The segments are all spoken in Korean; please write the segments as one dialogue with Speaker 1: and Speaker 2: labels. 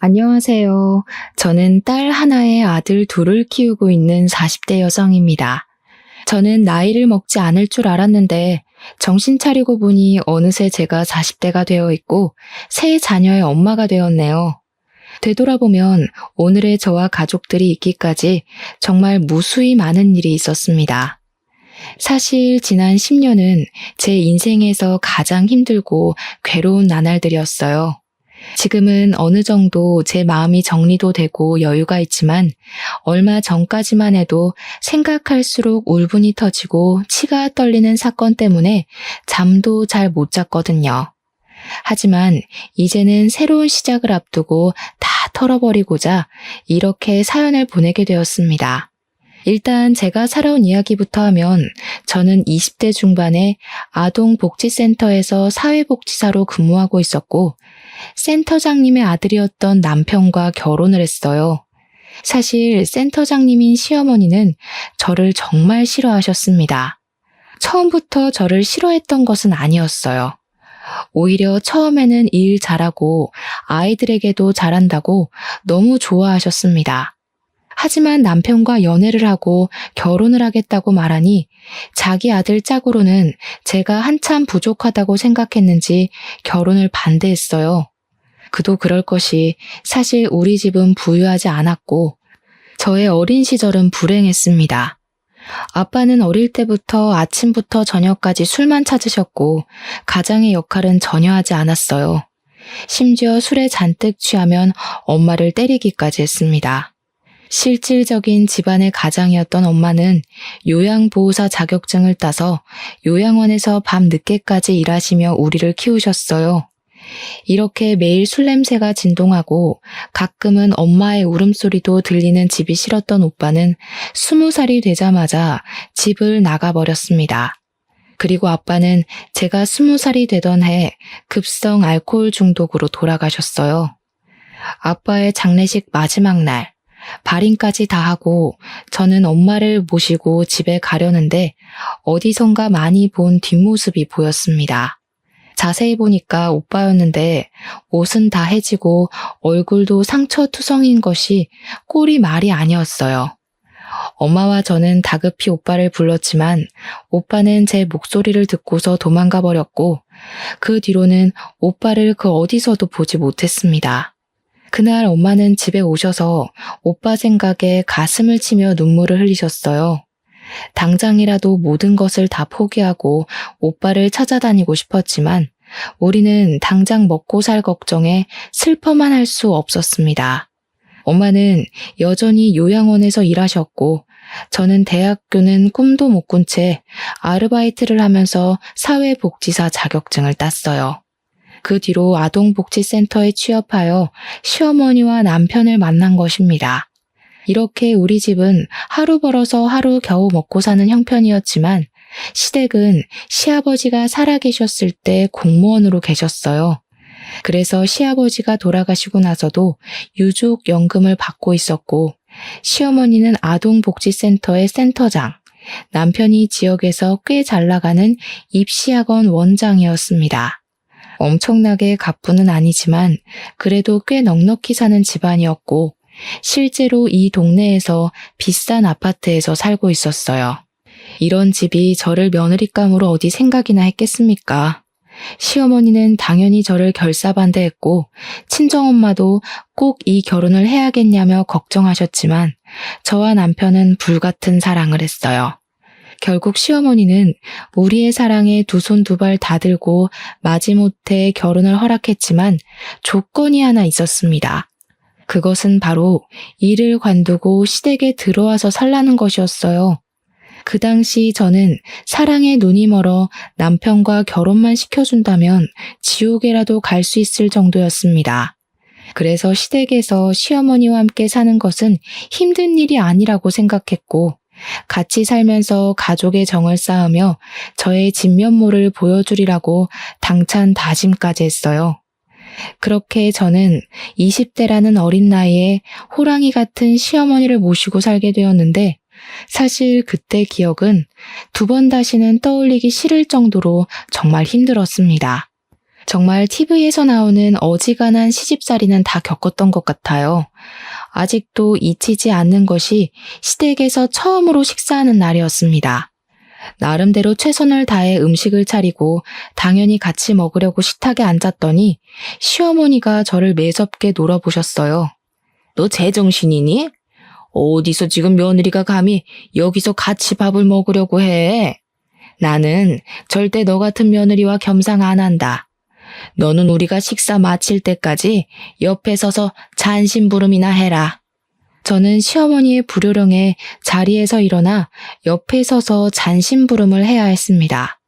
Speaker 1: 안녕하세요. 저는 딸 하나에 아들 둘을 키우고 있는 40대 여성입니다. 저는 나이를 먹지 않을 줄 알았는데 정신 차리고 보니 어느새 제가 40대가 되어 있고 세 자녀의 엄마가 되었네요. 되돌아보면 오늘의 저와 가족들이 있기까지 정말 무수히 많은 일이 있었습니다. 사실 지난 10년은 제 인생에서 가장 힘들고 괴로운 나날들이었어요. 지금은 어느 정도 제 마음이 정리도 되고 여유가 있지만 얼마 전까지만 해도 생각할수록 울분이 터지고 치가 떨리는 사건 때문에 잠도 잘 못 잤거든요. 하지만 이제는 새로운 시작을 앞두고 다 털어버리고자 이렇게 사연을 보내게 되었습니다. 일단 제가 살아온 이야기부터 하면 저는 20대 중반에 아동복지센터에서 사회복지사로 근무하고 있었고 센터장님의 아들이었던 남편과 결혼을 했어요. 사실 센터장님인 시어머니는 저를 정말 싫어하셨습니다. 처음부터 저를 싫어했던 것은 아니었어요. 오히려 처음에는 일 잘하고 아이들에게도 잘한다고 너무 좋아하셨습니다. 하지만 남편과 연애를 하고 결혼을 하겠다고 말하니 자기 아들 짝으로는 제가 한참 부족하다고 생각했는지 결혼을 반대했어요. 그도 그럴 것이 사실 우리 집은 부유하지 않았고 저의 어린 시절은 불행했습니다. 아빠는 어릴 때부터 아침부터 저녁까지 술만 찾으셨고 가장의 역할은 전혀 하지 않았어요. 심지어 술에 잔뜩 취하면 엄마를 때리기까지 했습니다. 실질적인 집안의 가장이었던 엄마는 요양보호사 자격증을 따서 요양원에서 밤 늦게까지 일하시며 우리를 키우셨어요. 이렇게 매일 술 냄새가 진동하고 가끔은 엄마의 울음소리도 들리는 집이 싫었던 오빠는 20살이 되자마자 집을 나가버렸습니다. 그리고 아빠는 제가 20살이 되던 해 급성 알코올 중독으로 돌아가셨어요. 아빠의 장례식 마지막 날 발인까지 다 하고 저는 엄마를 모시고 집에 가려는데 어디선가 많이 본 뒷모습이 보였습니다. 자세히 보니까 오빠였는데 옷은 다 해지고 얼굴도 상처투성인 것이 꼴이 말이 아니었어요. 엄마와 저는 다급히 오빠를 불렀지만 오빠는 제 목소리를 듣고서 도망가 버렸고 그 뒤로는 오빠를 그 어디서도 보지 못했습니다. 그날 엄마는 집에 오셔서 오빠 생각에 가슴을 치며 눈물을 흘리셨어요. 당장이라도 모든 것을 다 포기하고 오빠를 찾아다니고 싶었지만 우리는 당장 먹고 살 걱정에 슬퍼만 할 수 없었습니다. 엄마는 여전히 요양원에서 일하셨고 저는 대학교는 꿈도 못 꾼 채 아르바이트를 하면서 사회복지사 자격증을 땄어요. 그 뒤로 아동복지센터에 취업하여 시어머니와 남편을 만난 것입니다. 이렇게 우리 집은 하루 벌어서 하루 겨우 먹고 사는 형편이었지만 시댁은 시아버지가 살아계셨을 때 공무원으로 계셨어요. 그래서 시아버지가 돌아가시고 나서도 유족연금을 받고 있었고 시어머니는 아동복지센터의 센터장, 남편이 지역에서 꽤 잘 나가는 입시학원 원장이었습니다. 엄청나게 갑부는 아니지만 그래도 꽤 넉넉히 사는 집안이었고 실제로 이 동네에서 비싼 아파트에서 살고 있었어요. 이런 집이 저를 며느리감으로 어디 생각이나 했겠습니까? 시어머니는 당연히 저를 결사반대했고 친정엄마도 꼭 이 결혼을 해야겠냐며 걱정하셨지만 저와 남편은 불같은 사랑을 했어요. 결국 시어머니는 우리의 사랑에 두 손 두 발 다 들고 마지못해 결혼을 허락했지만 조건이 하나 있었습니다. 그것은 바로 일을 관두고 시댁에 들어와서 살라는 것이었어요. 그 당시 저는 사랑에 눈이 멀어 남편과 결혼만 시켜준다면 지옥에라도 갈 수 있을 정도였습니다. 그래서 시댁에서 시어머니와 함께 사는 것은 힘든 일이 아니라고 생각했고 같이 살면서 가족의 정을 쌓으며 저의 진면모를 보여주리라고 당찬 다짐까지 했어요. 그렇게 저는 20대라는 어린 나이에 호랑이 같은 시어머니를 모시고 살게 되었는데 사실 그때 기억은 두 번 다시는 떠올리기 싫을 정도로 정말 힘들었습니다. 정말 TV에서 나오는 어지간한 시집살이는 다 겪었던 것 같아요. 아직도 잊히지 않는 것이 시댁에서 처음으로 식사하는 날이었습니다. 나름대로 최선을 다해 음식을 차리고 당연히 같이 먹으려고 식탁에 앉았더니 시어머니가 저를 매섭게 놀아보셨어요. 너 제정신이니? 어디서 지금 며느리가 감히 여기서 같이 밥을 먹으려고 해? 나는 절대 너 같은 며느리와 겸상 안 한다. 너는 우리가 식사 마칠 때까지 옆에 서서 잔심부름이나 해라. 저는 시어머니의 불효령에 자리에서 일어나 옆에 서서 잔심부름을 해야 했습니다.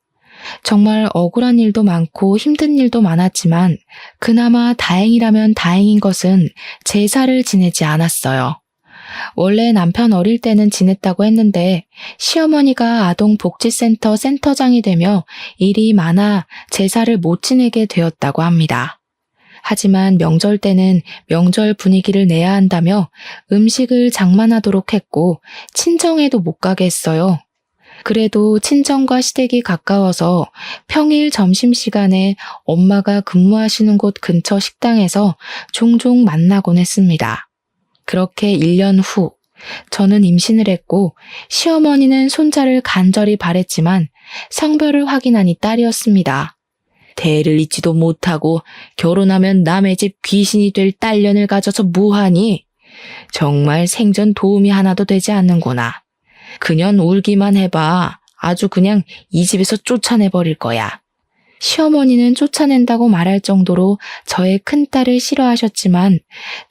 Speaker 1: 정말 억울한 일도 많고 힘든 일도 많았지만 그나마 다행이라면 다행인 것은 제사를 지내지 않았어요. 원래 남편 어릴 때는 지냈다고 했는데 시어머니가 아동복지센터 센터장이 되며 일이 많아 제사를 못 지내게 되었다고 합니다. 하지만 명절 때는 명절 분위기를 내야 한다며 음식을 장만하도록 했고 친정에도 못 가게 했어요. 그래도 친정과 시댁이 가까워서 평일 점심시간에 엄마가 근무하시는 곳 근처 식당에서 종종 만나곤 했습니다. 그렇게 1년 후 저는 임신을 했고 시어머니는 손자를 간절히 바랬지만 성별을 확인하니 딸이었습니다. 대를 잇지도 못하고 결혼하면 남의 집 귀신이 될 딸년을 가져서 뭐하니? 정말 생전 도움이 하나도 되지 않는구나. 그년 울기만 해봐. 아주 그냥 이 집에서 쫓아내버릴 거야. 시어머니는 쫓아낸다고 말할 정도로 저의 큰딸을 싫어하셨지만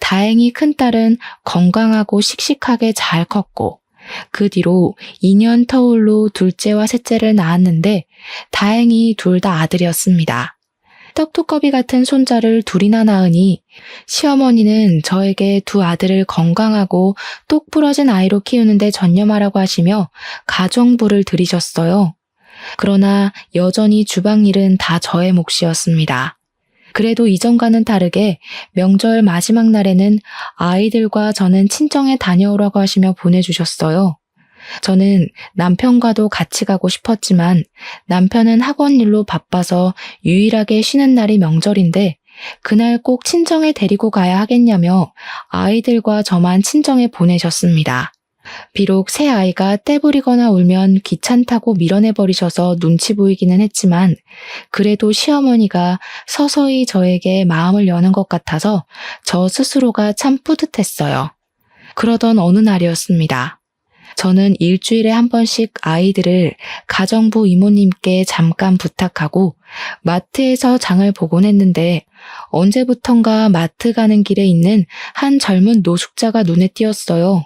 Speaker 1: 다행히 큰딸은 건강하고 씩씩하게 잘 컸고 그 뒤로 2년 터울로 둘째와 셋째를 낳았는데 다행히 둘 다 아들이었습니다. 떡두꺼비 같은 손자를 둘이나 낳으니 시어머니는 저에게 두 아들을 건강하고 똑 부러진 아이로 키우는데 전념하라고 하시며 가정부를 들이셨어요. 그러나 여전히 주방일은 다 저의 몫이었습니다. 그래도 이전과는 다르게 명절 마지막 날에는 아이들과 저는 친정에 다녀오라고 하시며 보내주셨어요. 저는 남편과도 같이 가고 싶었지만 남편은 학원 일로 바빠서 유일하게 쉬는 날이 명절인데 그날 꼭 친정에 데리고 가야 하겠냐며 아이들과 저만 친정에 보내셨습니다. 비록 새 아이가 떼부리거나 울면 귀찮다고 밀어내버리셔서 눈치 보이기는 했지만 그래도 시어머니가 서서히 저에게 마음을 여는 것 같아서 저 스스로가 참 뿌듯했어요. 그러던 어느 날이었습니다. 저는 일주일에 한 번씩 아이들을 가정부 이모님께 잠깐 부탁하고 마트에서 장을 보곤 했는데 언제부턴가 마트 가는 길에 있는 한 젊은 노숙자가 눈에 띄었어요.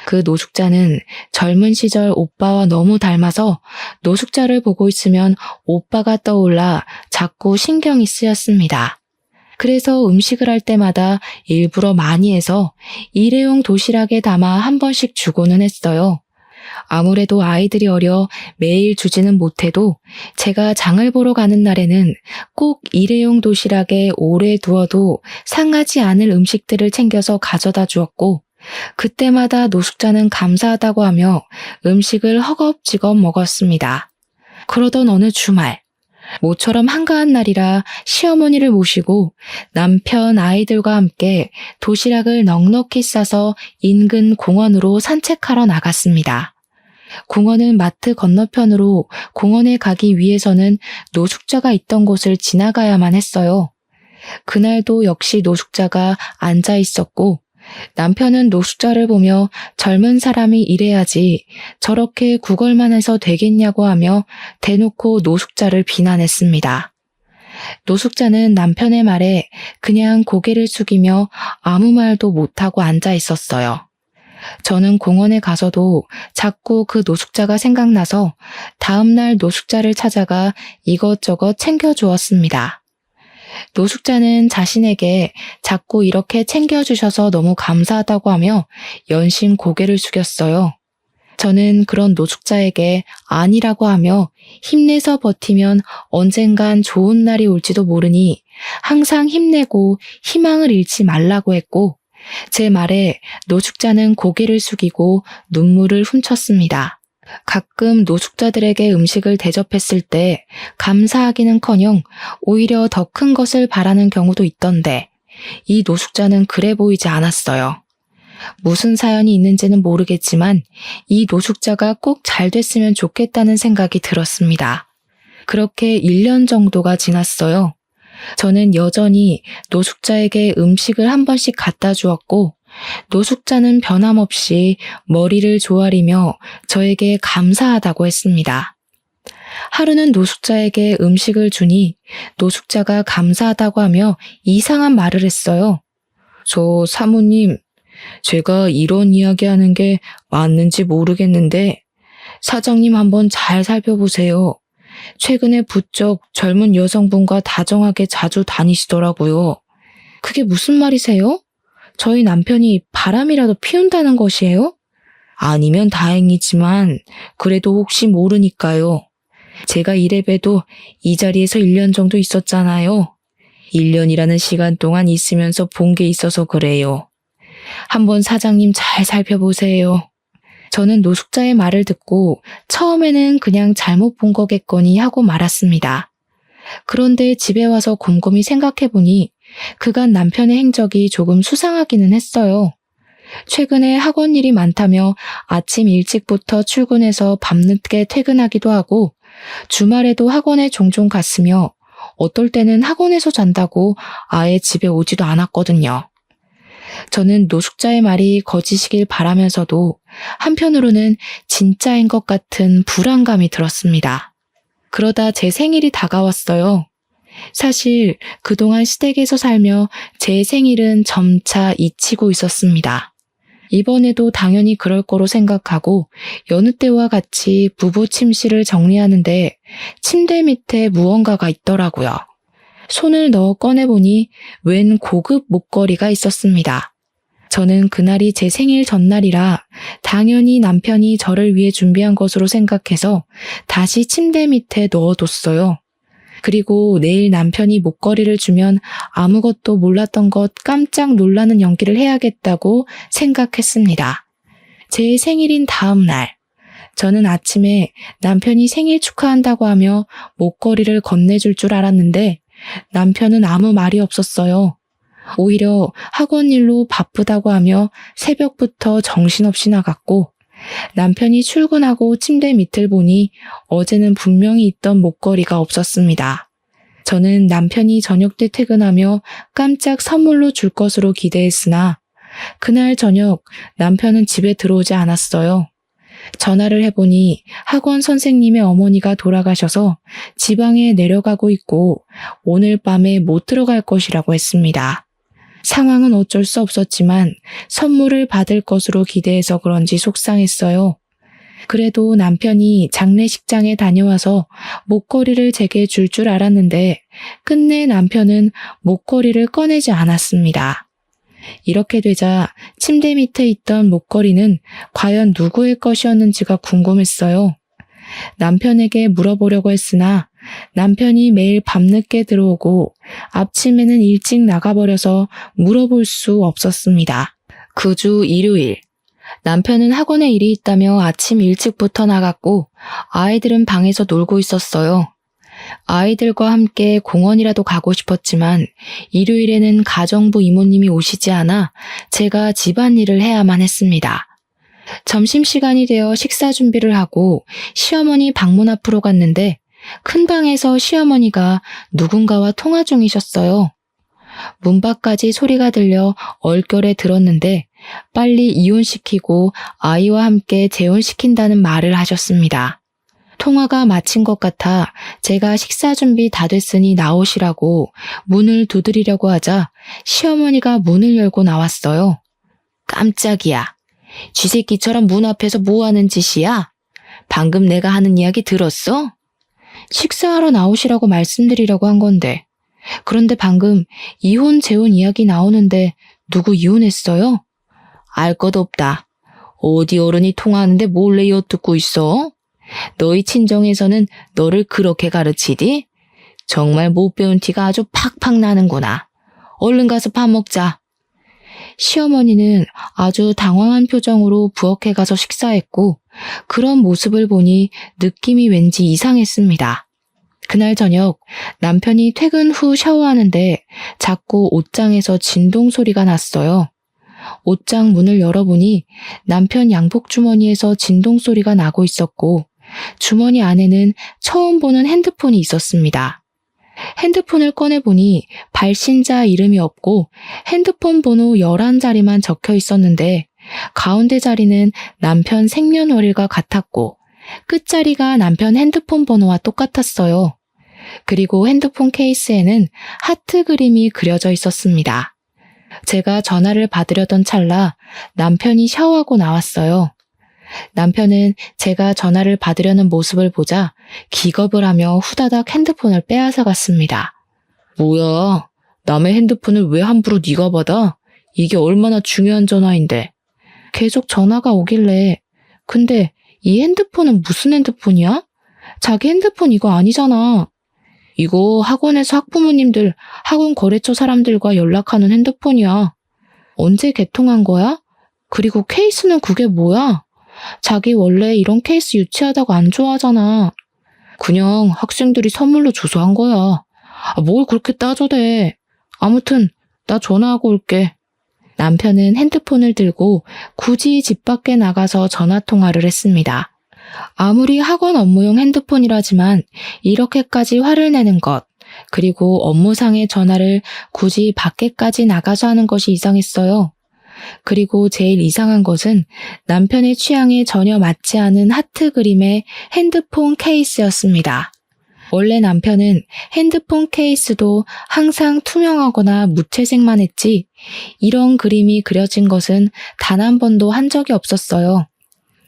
Speaker 1: 그 노숙자는 젊은 시절 오빠와 너무 닮아서 노숙자를 보고 있으면 오빠가 떠올라 자꾸 신경이 쓰였습니다. 그래서 음식을 할 때마다 일부러 많이 해서 일회용 도시락에 담아 한 번씩 주고는 했어요. 아무래도 아이들이 어려 매일 주지는 못해도 제가 장을 보러 가는 날에는 꼭 일회용 도시락에 오래 두어도 상하지 않을 음식들을 챙겨서 가져다 주었고 그때마다 노숙자는 감사하다고 하며 음식을 허겁지겁 먹었습니다. 그러던 어느 주말, 모처럼 한가한 날이라 시어머니를 모시고 남편 아이들과 함께 도시락을 넉넉히 싸서 인근 공원으로 산책하러 나갔습니다. 공원은 마트 건너편으로 공원에 가기 위해서는 노숙자가 있던 곳을 지나가야만 했어요. 그날도 역시 노숙자가 앉아 있었고 남편은 노숙자를 보며 젊은 사람이 이래야지 저렇게 구걸만 해서 되겠냐고 하며 대놓고 노숙자를 비난했습니다. 노숙자는 남편의 말에 그냥 고개를 숙이며 아무 말도 못하고 앉아 있었어요. 저는 공원에 가서도 자꾸 그 노숙자가 생각나서 다음날 노숙자를 찾아가 이것저것 챙겨주었습니다. 노숙자는 자신에게 자꾸 이렇게 챙겨주셔서 너무 감사하다고 하며 연신 고개를 숙였어요. 저는 그런 노숙자에게 아니라고 하며 힘내서 버티면 언젠간 좋은 날이 올지도 모르니 항상 힘내고 희망을 잃지 말라고 했고 제 말에 노숙자는 고개를 숙이고 눈물을 훔쳤습니다. 가끔 노숙자들에게 음식을 대접했을 때 감사하기는커녕 오히려 더 큰 것을 바라는 경우도 있던데 이 노숙자는 그래 보이지 않았어요. 무슨 사연이 있는지는 모르겠지만 이 노숙자가 꼭 잘 됐으면 좋겠다는 생각이 들었습니다. 그렇게 1년 정도가 지났어요. 저는 여전히 노숙자에게 음식을 한 번씩 갖다 주었고 노숙자는 변함없이 머리를 조아리며 저에게 감사하다고 했습니다. 하루는 노숙자에게 음식을 주니 노숙자가 감사하다고 하며 이상한 말을 했어요. 저 사모님, 제가 이런 이야기하는 게 맞는지 모르겠는데 사장님 한번 잘 살펴보세요. 최근에 부쩍 젊은 여성분과 다정하게 자주 다니시더라고요. 그게 무슨 말이세요? 저희 남편이 바람이라도 피운다는 것이에요? 아니면 다행이지만 그래도 혹시 모르니까요. 제가 이래봬도 이 자리에서 1년 정도 있었잖아요. 1년이라는 시간 동안 있으면서 본 게 있어서 그래요. 한번 사장님 잘 살펴보세요. 저는 노숙자의 말을 듣고 처음에는 그냥 잘못 본 거겠거니 하고 말았습니다. 그런데 집에 와서 곰곰이 생각해보니 그간 남편의 행적이 조금 수상하기는 했어요. 최근에 학원 일이 많다며 아침 일찍부터 출근해서 밤늦게 퇴근하기도 하고 주말에도 학원에 종종 갔으며 어떨 때는 학원에서 잔다고 아예 집에 오지도 않았거든요. 저는 노숙자의 말이 거짓이길 바라면서도 한편으로는 진짜인 것 같은 불안감이 들었습니다. 그러다 제 생일이 다가왔어요. 사실 그동안 시댁에서 살며 제 생일은 점차 잊히고 있었습니다. 이번에도 당연히 그럴 거로 생각하고 여느 때와 같이 부부 침실을 정리하는데 침대 밑에 무언가가 있더라고요. 손을 넣어 꺼내보니 웬 고급 목걸이가 있었습니다. 저는 그날이 제 생일 전날이라 당연히 남편이 저를 위해 준비한 것으로 생각해서 다시 침대 밑에 넣어뒀어요. 그리고 내일 남편이 목걸이를 주면 아무것도 몰랐던 것 깜짝 놀라는 연기를 해야겠다고 생각했습니다. 제 생일인 다음 날, 저는 아침에 남편이 생일 축하한다고 하며 목걸이를 건네줄 줄 알았는데 남편은 아무 말이 없었어요. 오히려 학원 일로 바쁘다고 하며 새벽부터 정신없이 나갔고 남편이 출근하고 침대 밑을 보니 어제는 분명히 있던 목걸이가 없었습니다. 저는 남편이 저녁 때 퇴근하며 깜짝 선물로 줄 것으로 기대했으나 그날 저녁 남편은 집에 들어오지 않았어요. 전화를 해보니 학원 선생님의 어머니가 돌아가셔서 지방에 내려가고 있고 오늘 밤에 못 들어갈 것이라고 했습니다. 상황은 어쩔 수 없었지만 선물을 받을 것으로 기대해서 그런지 속상했어요. 그래도 남편이 장례식장에 다녀와서 목걸이를 제게 줄 줄 알았는데 끝내 남편은 목걸이를 꺼내지 않았습니다. 이렇게 되자 침대 밑에 있던 목걸이는 과연 누구의 것이었는지가 궁금했어요. 남편에게 물어보려고 했으나 남편이 매일 밤늦게 들어오고 아침에는 일찍 나가버려서 물어볼 수 없었습니다. 그 주 일요일, 남편은 학원에 일이 있다며 아침 일찍부터 나갔고 아이들은 방에서 놀고 있었어요. 아이들과 함께 공원이라도 가고 싶었지만 일요일에는 가정부 이모님이 오시지 않아 제가 집안일을 해야만 했습니다. 점심시간이 되어 식사 준비를 하고 시어머니 방문 앞으로 갔는데 큰 방에서 시어머니가 누군가와 통화 중이셨어요. 문 밖까지 소리가 들려 얼결에 들었는데 빨리 이혼시키고 아이와 함께 재혼시킨다는 말을 하셨습니다. 통화가 마친 것 같아 제가 식사 준비 다 됐으니 나오시라고 문을 두드리려고 하자 시어머니가 문을 열고 나왔어요. 깜짝이야. 쥐새끼처럼 문 앞에서 뭐 하는 짓이야? 방금 내가 하는 이야기 들었어? 식사하러 나오시라고 말씀드리려고 한 건데. 그런데 방금 이혼 재혼 이야기 나오는데 누구 이혼했어요? 알 것 없다. 어디 어른이 통화하는데 몰래 엿듣고 있어? 너희 친정에서는 너를 그렇게 가르치디? 정말 못 배운 티가 아주 팍팍 나는구나. 얼른 가서 밥 먹자. 시어머니는 아주 당황한 표정으로 부엌에 가서 식사했고 그런 모습을 보니 느낌이 왠지 이상했습니다. 그날 저녁 남편이 퇴근 후 샤워하는데 자꾸 옷장에서 진동 소리가 났어요. 옷장 문을 열어보니 남편 양복 주머니에서 진동 소리가 나고 있었고 주머니 안에는 처음 보는 핸드폰이 있었습니다. 핸드폰을 꺼내보니 발신자 이름이 없고 핸드폰 번호 11자리만 적혀 있었는데 가운데 자리는 남편 생년월일과 같았고 끝자리가 남편 핸드폰 번호와 똑같았어요. 그리고 핸드폰 케이스에는 하트 그림이 그려져 있었습니다. 제가 전화를 받으려던 찰나 남편이 샤워하고 나왔어요. 남편은 제가 전화를 받으려는 모습을 보자 기겁을 하며 후다닥 핸드폰을 빼앗아 갔습니다. 뭐야, 남의 핸드폰을 왜 함부로 네가 받아? 이게 얼마나 중요한 전화인데. 계속 전화가 오길래 근데 이 핸드폰은 무슨 핸드폰이야? 자기 핸드폰 이거 아니잖아. 이거 학원에서 학부모님들, 학원 거래처 사람들과 연락하는 핸드폰이야. 언제 개통한 거야? 그리고 케이스는 그게 뭐야? 자기 원래 이런 케이스 유치하다고 안 좋아하잖아. 그냥 학생들이 선물로 줘서 한 거야. 뭘 그렇게 따져대. 아무튼 나 전화하고 올게. 남편은 핸드폰을 들고 굳이 집 밖에 나가서 전화통화를 했습니다. 아무리 학원 업무용 핸드폰이라지만 이렇게까지 화를 내는 것, 그리고 업무상의 전화를 굳이 밖에까지 나가서 하는 것이 이상했어요. 그리고 제일 이상한 것은 남편의 취향에 전혀 맞지 않은 하트 그림의 핸드폰 케이스였습니다. 원래 남편은 핸드폰 케이스도 항상 투명하거나 무채색만 했지 이런 그림이 그려진 것은 단 한 번도 한 적이 없었어요.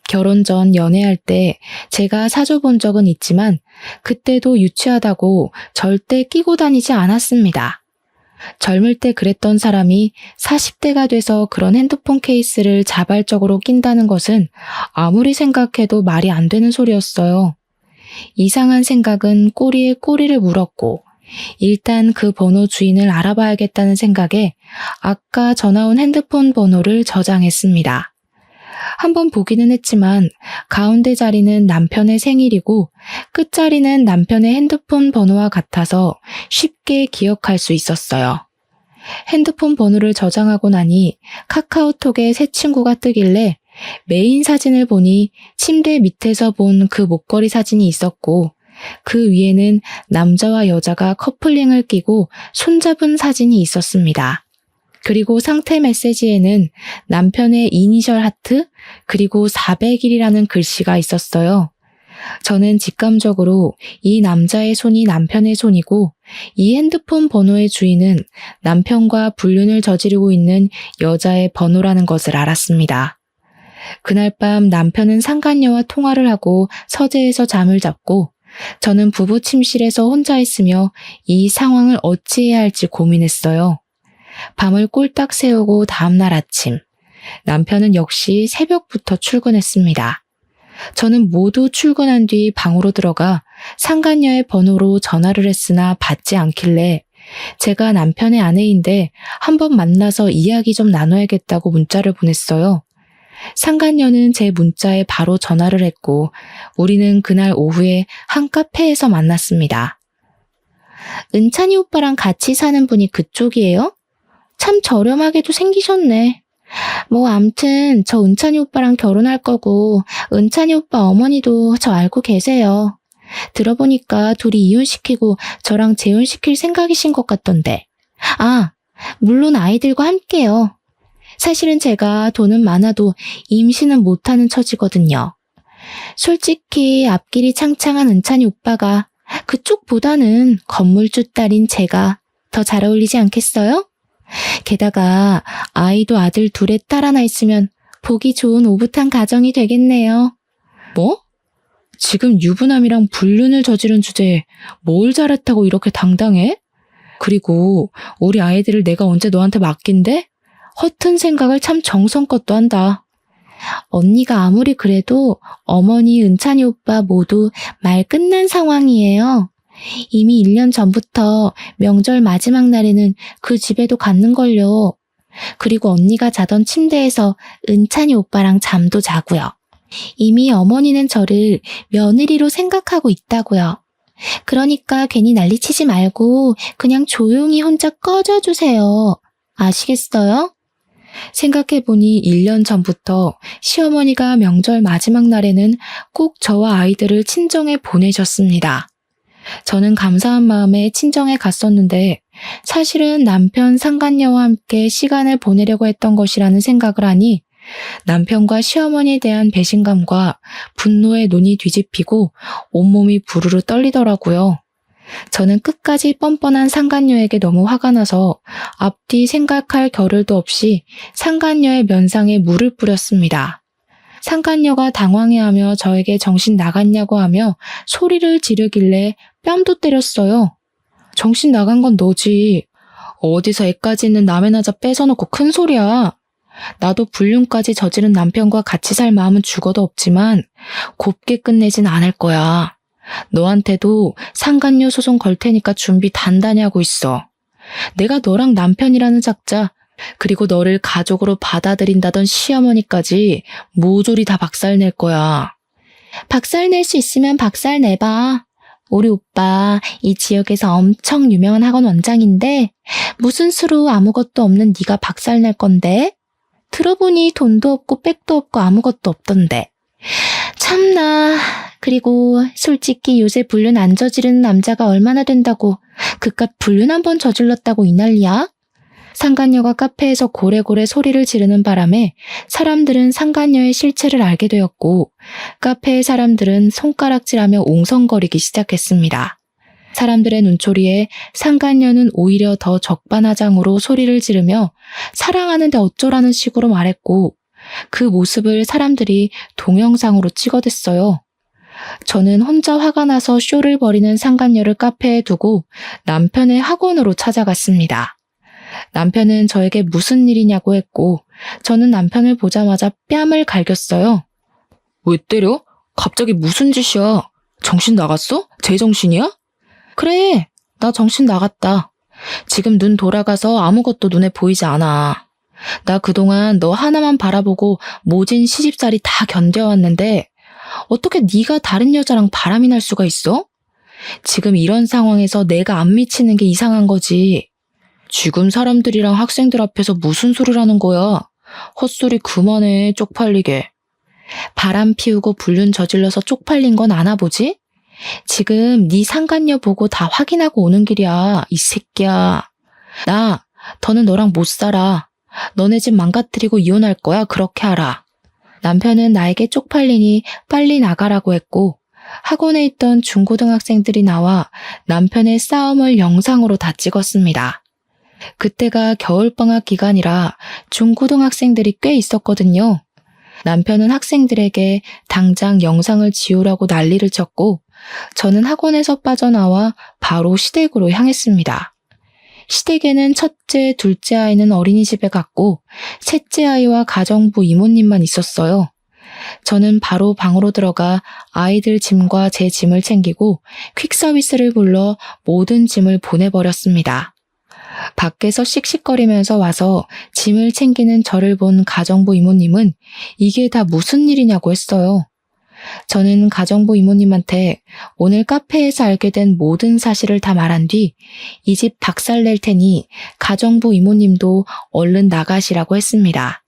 Speaker 1: 결혼 전 연애할 때 제가 사줘본 적은 있지만 그때도 유치하다고 절대 끼고 다니지 않았습니다. 젊을 때 그랬던 사람이 40대가 돼서 그런 핸드폰 케이스를 자발적으로 낀다는 것은 아무리 생각해도 말이 안 되는 소리였어요. 이상한 생각은 꼬리에 꼬리를 물었고 일단 그 번호 주인을 알아봐야겠다는 생각에 아까 전화 온 핸드폰 번호를 저장했습니다. 한번 보기는 했지만 가운데 자리는 남편의 생일이고 끝자리는 남편의 핸드폰 번호와 같아서 쉽게 기억할 수 있었어요. 핸드폰 번호를 저장하고 나니 카카오톡에 새 친구가 뜨길래 메인 사진을 보니 침대 밑에서 본 그 목걸이 사진이 있었고 그 위에는 남자와 여자가 커플링을 끼고 손잡은 사진이 있었습니다. 그리고 상태 메시지에는 남편의 이니셜 하트 그리고 400일이라는 글씨가 있었어요. 저는 직감적으로 이 남자의 손이 남편의 손이고 이 핸드폰 번호의 주인은 남편과 불륜을 저지르고 있는 여자의 번호라는 것을 알았습니다. 그날 밤 남편은 상간녀와 통화를 하고 서재에서 잠을 잤고 저는 부부 침실에서 혼자 있으며 이 상황을 어찌해야 할지 고민했어요. 밤을 꼴딱 새우고 다음날 아침, 남편은 역시 새벽부터 출근했습니다. 저는 모두 출근한 뒤 방으로 들어가 상간녀의 번호로 전화를 했으나 받지 않길래 제가 남편의 아내인데 한번 만나서 이야기 좀 나눠야겠다고 문자를 보냈어요. 상간녀는 제 문자에 바로 전화를 했고 우리는 그날 오후에 한 카페에서 만났습니다. 은찬이 오빠랑 같이 사는 분이 그쪽이에요? 참 저렴하게도 생기셨네. 뭐 암튼 저 은찬이 오빠랑 결혼할 거고 은찬이 오빠 어머니도 저 알고 계세요. 들어보니까 둘이 이혼시키고 저랑 재혼시킬 생각이신 것 같던데. 물론 아이들과 함께요. 사실은 제가 돈은 많아도 임신은 못하는 처지거든요. 솔직히 앞길이 창창한 은찬이 오빠가 그쪽보다는 건물주 딸인 제가 더 잘 어울리지 않겠어요? 게다가 아이도 아들 둘에 딸 하나 있으면 보기 좋은 오붓한 가정이 되겠네요. 뭐? 지금 유부남이랑 불륜을 저지른 주제에 뭘 잘했다고 이렇게 당당해? 그리고 우리 아이들을 내가 언제 너한테 맡긴대? 허튼 생각을 참 정성껏 또 한다. 언니가 아무리 그래도 어머니, 은찬이 오빠 모두 말 끝난 상황이에요. 이미 1년 전부터 명절 마지막 날에는 그 집에도 갔는걸요. 그리고 언니가 자던 침대에서 은찬이 오빠랑 잠도 자고요.
Speaker 2: 이미 어머니는 저를 며느리로 생각하고 있다고요. 그러니까 괜히 난리치지 말고 그냥 조용히 혼자 꺼져주세요. 아시겠어요?
Speaker 1: 생각해보니 1년 전부터 시어머니가 명절 마지막 날에는 꼭 저와 아이들을 친정에 보내셨습니다. 저는 감사한 마음에 친정에 갔었는데 사실은 남편 상간녀와 함께 시간을 보내려고 했던 것이라는 생각을 하니 남편과 시어머니에 대한 배신감과 분노에 눈이 뒤집히고 온몸이 부르르 떨리더라고요. 저는 끝까지 뻔뻔한 상간녀에게 너무 화가 나서 앞뒤 생각할 겨를도 없이 상간녀의 면상에 물을 뿌렸습니다. 상간녀가 당황해하며 저에게 정신 나갔냐고 하며 소리를 지르길래 뺨도 때렸어요. 정신 나간 건 너지. 어디서 애까지 있는 남의 나자 뺏어놓고 큰 소리야. 나도 불륜까지 저지른 남편과 같이 살 마음은 죽어도 없지만 곱게 끝내진 않을 거야. 너한테도 상간녀 소송 걸 테니까 준비 단단히 하고 있어. 내가 너랑 남편이라는 작자, 그리고 너를 가족으로 받아들인다던 시어머니까지 모조리 다 박살낼 거야.
Speaker 2: 박살낼 수 있으면 박살내봐. 우리 오빠 이 지역에서 엄청 유명한 학원 원장인데 무슨 수로 아무것도 없는 네가 박살낼 건데? 들어보니 돈도 없고 백도 없고 아무것도 없던데. 참나. 그리고 솔직히 요새 불륜 안 저지르는 남자가 얼마나 된다고 그깟 불륜 한 번 저질렀다고 이 난리야? 상간녀가 카페에서 고래고래 소리를 지르는 바람에 사람들은 상간녀의 실체를 알게 되었고 카페의 사람들은 손가락질하며 옹성거리기 시작했습니다. 사람들의 눈초리에 상간녀는 오히려 더 적반하장으로 소리를 지르며 사랑하는데 어쩌라는 식으로 말했고 그 모습을 사람들이 동영상으로 찍어댔어요. 저는 혼자 화가 나서 쇼를 벌이는 상간녀를 카페에 두고 남편의 학원으로 찾아갔습니다. 남편은 저에게 무슨 일이냐고 했고 저는 남편을 보자마자 뺨을 갈겼어요. 왜 때려? 갑자기 무슨 짓이야? 정신 나갔어? 제정신이야? 그래, 나 정신 나갔다. 지금 눈 돌아가서 아무것도 눈에 보이지 않아. 나 그동안 너 하나만 바라보고 모진 시집살이 다 견뎌왔는데 어떻게 네가 다른 여자랑 바람이 날 수가 있어? 지금 이런 상황에서 내가 안 미치는 게 이상한 거지. 지금 사람들이랑 학생들 앞에서 무슨 소리를 하는 거야? 헛소리 그만해, 쪽팔리게. 바람 피우고 불륜 저질러서 쪽팔린 건 아나 보지? 지금 네 상간녀 보고 다 확인하고 오는 길이야, 이 새끼야. 더는 너랑 못 살아. 너네 집 망가뜨리고 이혼할 거야, 그렇게 알아. 남편은 나에게 쪽팔리니 빨리 나가라고 했고 학원에 있던 중고등학생들이 나와 남편의 싸움을 영상으로 다 찍었습니다. 그때가 겨울방학 기간이라 중고등학생들이 꽤 있었거든요. 남편은 학생들에게 당장 영상을 지우라고 난리를 쳤고 저는 학원에서 빠져나와 바로 시댁으로 향했습니다. 시댁에는 첫째, 둘째 아이는 어린이집에 갔고 셋째 아이와 가정부 이모님만 있었어요. 저는 바로 방으로 들어가 아이들 짐과 제 짐을 챙기고 퀵서비스를 불러 모든 짐을 보내버렸습니다. 밖에서 씩씩거리면서 와서 짐을 챙기는 저를 본 가정부 이모님은 이게 다 무슨 일이냐고 했어요. 저는 가정부 이모님한테 오늘 카페에서 알게 된 모든 사실을 다 말한 뒤 이 집 박살낼 테니 가정부 이모님도 얼른 나가시라고 했습니다.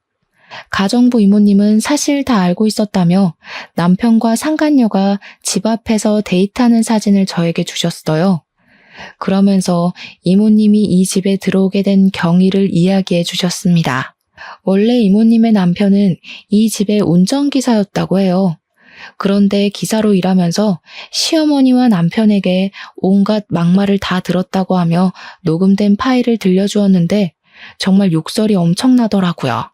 Speaker 2: 가정부 이모님은 사실 다 알고 있었다며 남편과 상간녀가 집 앞에서 데이트하는 사진을 저에게 주셨어요. 그러면서 이모님이 이 집에 들어오게 된 경위를 이야기해 주셨습니다. 원래 이모님의 남편은 이 집의 운전기사였다고 해요. 그런데 기사로 일하면서 시어머니와 남편에게 온갖 막말을 다 들었다고 하며 녹음된 파일을 들려주었는데 정말 욕설이 엄청나더라고요.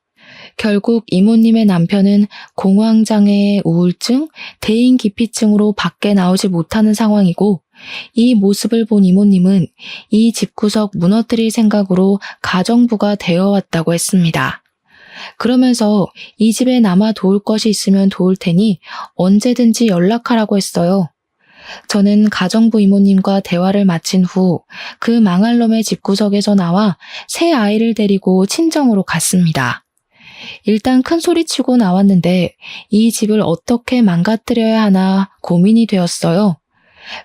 Speaker 2: 결국 이모님의 남편은 공황장애, 우울증, 대인기피증으로 밖에 나오지 못하는 상황이고 이 모습을 본 이모님은 이 집구석 무너뜨릴 생각으로 가정부가 되어왔다고 했습니다. 그러면서 이 집에 남아 도울 것이 있으면 도울 테니 언제든지 연락하라고 했어요. 저는 가정부 이모님과 대화를 마친 후 그 망할 놈의 집구석에서 나와 새 아이를 데리고 친정으로 갔습니다.
Speaker 1: 일단 큰 소리치고 나왔는데 이 집을 어떻게 망가뜨려야 하나 고민이 되었어요.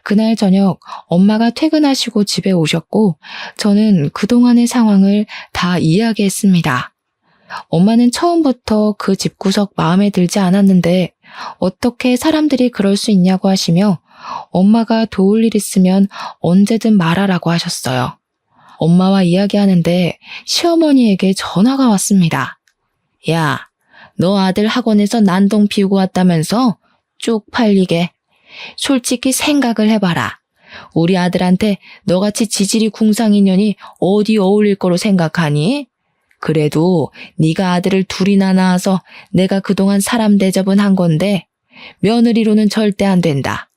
Speaker 1: 그날 저녁 엄마가 퇴근하시고 집에 오셨고 저는 그동안의 상황을 다 이야기했습니다. 엄마는 처음부터 그 집구석 마음에 들지 않았는데 어떻게 사람들이 그럴 수 있냐고 하시며 엄마가 도울 일 있으면 언제든 말하라고 하셨어요. 엄마와 이야기하는데 시어머니에게 전화가 왔습니다. 야, 너 아들 학원에서 난동 피우고 왔다면서? 쪽팔리게. 솔직히 생각을 해봐라. 우리 아들한테 너같이 지질이 궁상인 년이 어디 어울릴 거로 생각하니? 그래도 네가 아들을 둘이나 낳아서 내가 그동안 사람 대접은 한 건데 며느리로는 절대 안 된다.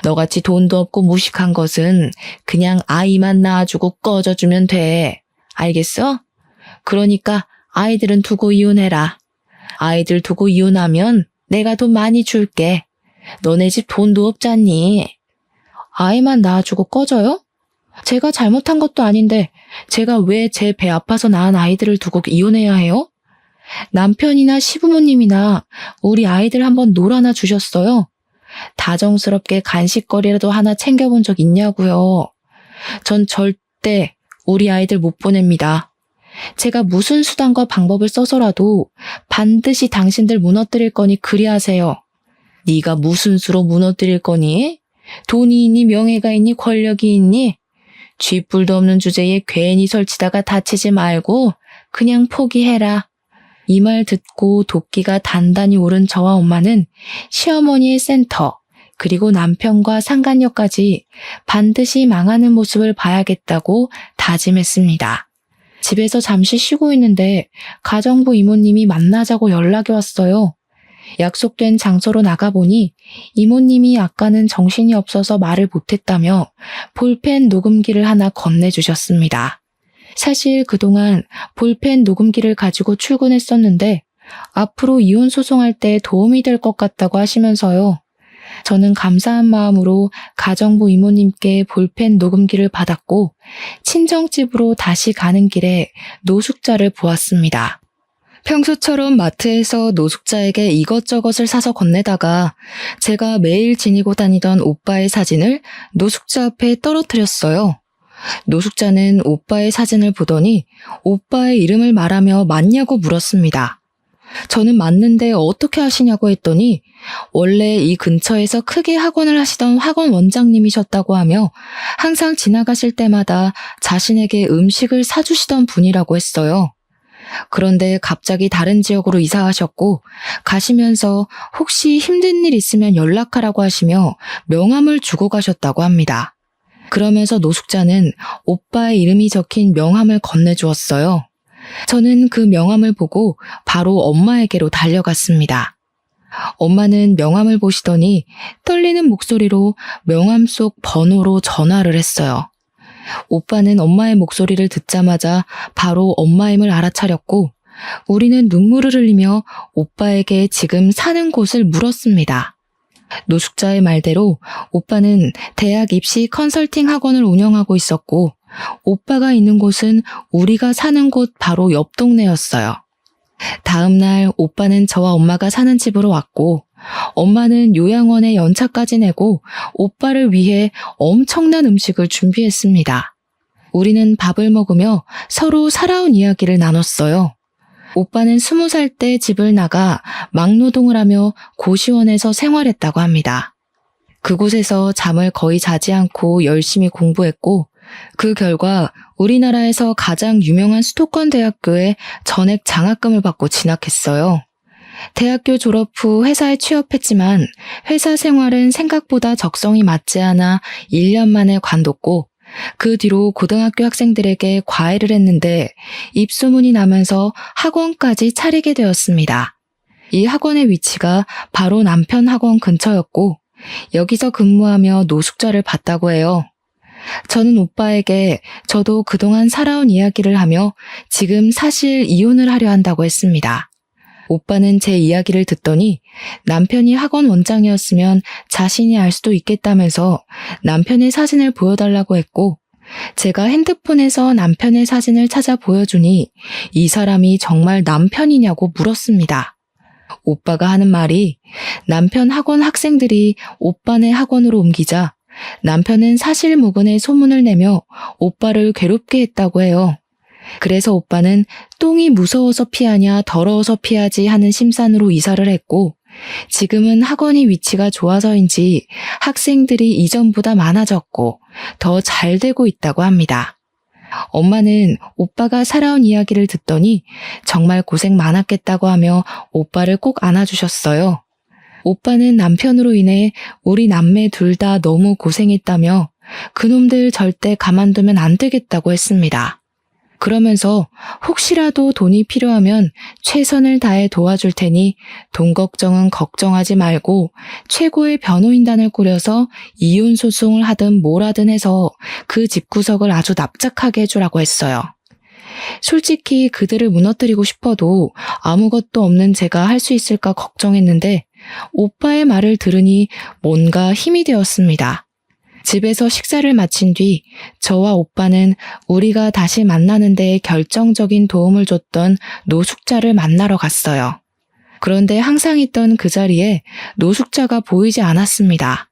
Speaker 1: 너같이 돈도 없고 무식한 것은 그냥 아이만 낳아주고 꺼져주면 돼. 알겠어? 그러니까 아이들은 두고 이혼해라. 아이들 두고 이혼하면 내가 돈 많이 줄게. 너네 집 돈도 없잖니. 아이만 낳아주고 꺼져요? 제가 잘못한 것도 아닌데 제가 왜 제 배 아파서 낳은 아이들을 두고 이혼해야 해요? 남편이나 시부모님이나 우리 아이들 한번 놀아나 주셨어요? 다정스럽게 간식거리라도 하나 챙겨본 적 있냐고요. 전 절대 우리 아이들 못 보냅니다. 제가 무슨 수단과 방법을 써서라도 반드시 당신들 무너뜨릴 거니 그리하세요. 네가 무슨 수로 무너뜨릴 거니? 돈이 있니 명예가 있니 권력이 있니? 쥐뿔도 없는 주제에 괜히 설치다가 다치지 말고 그냥 포기해라. 이 말 듣고 도끼가 단단히 오른 저와 엄마는 시어머니의 센터 그리고 남편과 상간녀까지 반드시 망하는 모습을 봐야겠다고 다짐했습니다. 집에서 잠시 쉬고 있는데 가정부 이모님이 만나자고 연락이 왔어요. 약속된 장소로 나가보니 이모님이 아까는 정신이 없어서 말을 못했다며 볼펜 녹음기를 하나 건네주셨습니다. 사실 그동안 볼펜 녹음기를 가지고 출근했었는데 앞으로 이혼 소송할 때 도움이 될 것 같다고 하시면서요. 저는 감사한 마음으로 가정부 이모님께 볼펜 녹음기를 받았고 친정집으로 다시 가는 길에 노숙자를 보았습니다. 평소처럼 마트에서 노숙자에게 이것저것을 사서 건네다가 제가 매일 지니고 다니던 오빠의 사진을 노숙자 앞에 떨어뜨렸어요. 노숙자는 오빠의 사진을 보더니 오빠의 이름을 말하며 맞냐고 물었습니다. 저는 맞는데 어떻게 하시냐고 했더니 원래 이 근처에서 크게 학원을 하시던 학원 원장님이셨다고 하며 항상 지나가실 때마다 자신에게 음식을 사주시던 분이라고 했어요. 그런데 갑자기 다른 지역으로 이사하셨고 가시면서 혹시 힘든 일 있으면 연락하라고 하시며 명함을 주고 가셨다고 합니다. 그러면서 노숙자는 오빠의 이름이 적힌 명함을 건네주었어요. 저는 그 명함을 보고 바로 엄마에게로 달려갔습니다. 엄마는 명함을 보시더니 떨리는 목소리로 명함 속 번호로 전화를 했어요. 오빠는 엄마의 목소리를 듣자마자 바로 엄마임을 알아차렸고 우리는 눈물을 흘리며 오빠에게 지금 사는 곳을 물었습니다. 노숙자의 말대로 오빠는 대학 입시 컨설팅 학원을 운영하고 있었고 오빠가 있는 곳은 우리가 사는 곳 바로 옆 동네였어요. 다음 날 오빠는 저와 엄마가 사는 집으로 왔고 엄마는 요양원에 연차까지 내고 오빠를 위해 엄청난 음식을 준비했습니다. 우리는 밥을 먹으며 서로 살아온 이야기를 나눴어요. 오빠는 20살 때 집을 나가 막노동을 하며 고시원에서 생활했다고 합니다. 그곳에서 잠을 거의 자지 않고 열심히 공부했고 그 결과 우리나라에서 가장 유명한 수도권 대학교에 전액 장학금을 받고 진학했어요. 대학교 졸업 후 회사에 취업했지만 회사 생활은 생각보다 적성이 맞지 않아 1년 만에 관뒀고 그 뒤로 고등학교 학생들에게 과외를 했는데 입소문이 나면서 학원까지 차리게 되었습니다. 이 학원의 위치가 바로 남편 학원 근처였고 여기서 근무하며 노숙자를 봤다고 해요. 저는 오빠에게 저도 그동안 살아온 이야기를 하며 지금 사실 이혼을 하려 한다고 했습니다. 오빠는 제 이야기를 듣더니 남편이 학원 원장이었으면 자신이 알 수도 있겠다면서 남편의 사진을 보여달라고 했고 제가 핸드폰에서 남편의 사진을 찾아 보여주니 이 사람이 정말 남편이냐고 물었습니다. 오빠가 하는 말이 남편 학원 학생들이 오빠네 학원으로 옮기자 남편은 사실무근의 소문을 내며 오빠를 괴롭게 했다고 해요. 그래서 오빠는 똥이 무서워서 피하냐 더러워서 피하지 하는 심산으로 이사를 했고 지금은 학원이 위치가 좋아서인지 학생들이 이전보다 많아졌고 더 잘 되고 있다고 합니다. 엄마는 오빠가 살아온 이야기를 듣더니 정말 고생 많았겠다고 하며 오빠를 꼭 안아주셨어요. 오빠는 남편으로 인해 우리 남매 둘 다 너무 고생했다며 그놈들 절대 가만두면 안 되겠다고 했습니다. 그러면서 혹시라도 돈이 필요하면 최선을 다해 도와줄 테니 돈 걱정은 걱정하지 말고 최고의 변호인단을 꾸려서 이혼 소송을 하든 뭘 하든 해서 그 집구석을 아주 납작하게 해주라고 했어요. 솔직히 그들을 무너뜨리고 싶어도 아무것도 없는 제가 할 수 있을까 걱정했는데 오빠의 말을 들으니 뭔가 힘이 되었습니다. 집에서 식사를 마친 뒤 저와 오빠는 우리가 다시 만나는 데 결정적인 도움을 줬던 노숙자를 만나러 갔어요. 그런데 항상 있던 그 자리에 노숙자가 보이지 않았습니다.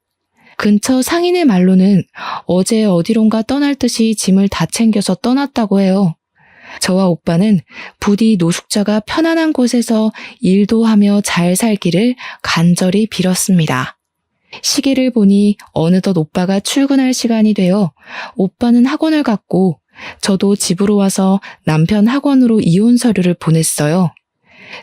Speaker 1: 근처 상인의 말로는 어제 어디론가 떠날 듯이 짐을 다 챙겨서 떠났다고 해요. 저와 오빠는 부디 노숙자가 편안한 곳에서 일도 하며 잘 살기를 간절히 빌었습니다. 시계를 보니 어느덧 오빠가 출근할 시간이 되어 오빠는 학원을 갔고 저도 집으로 와서 남편 학원으로 이혼 서류를 보냈어요.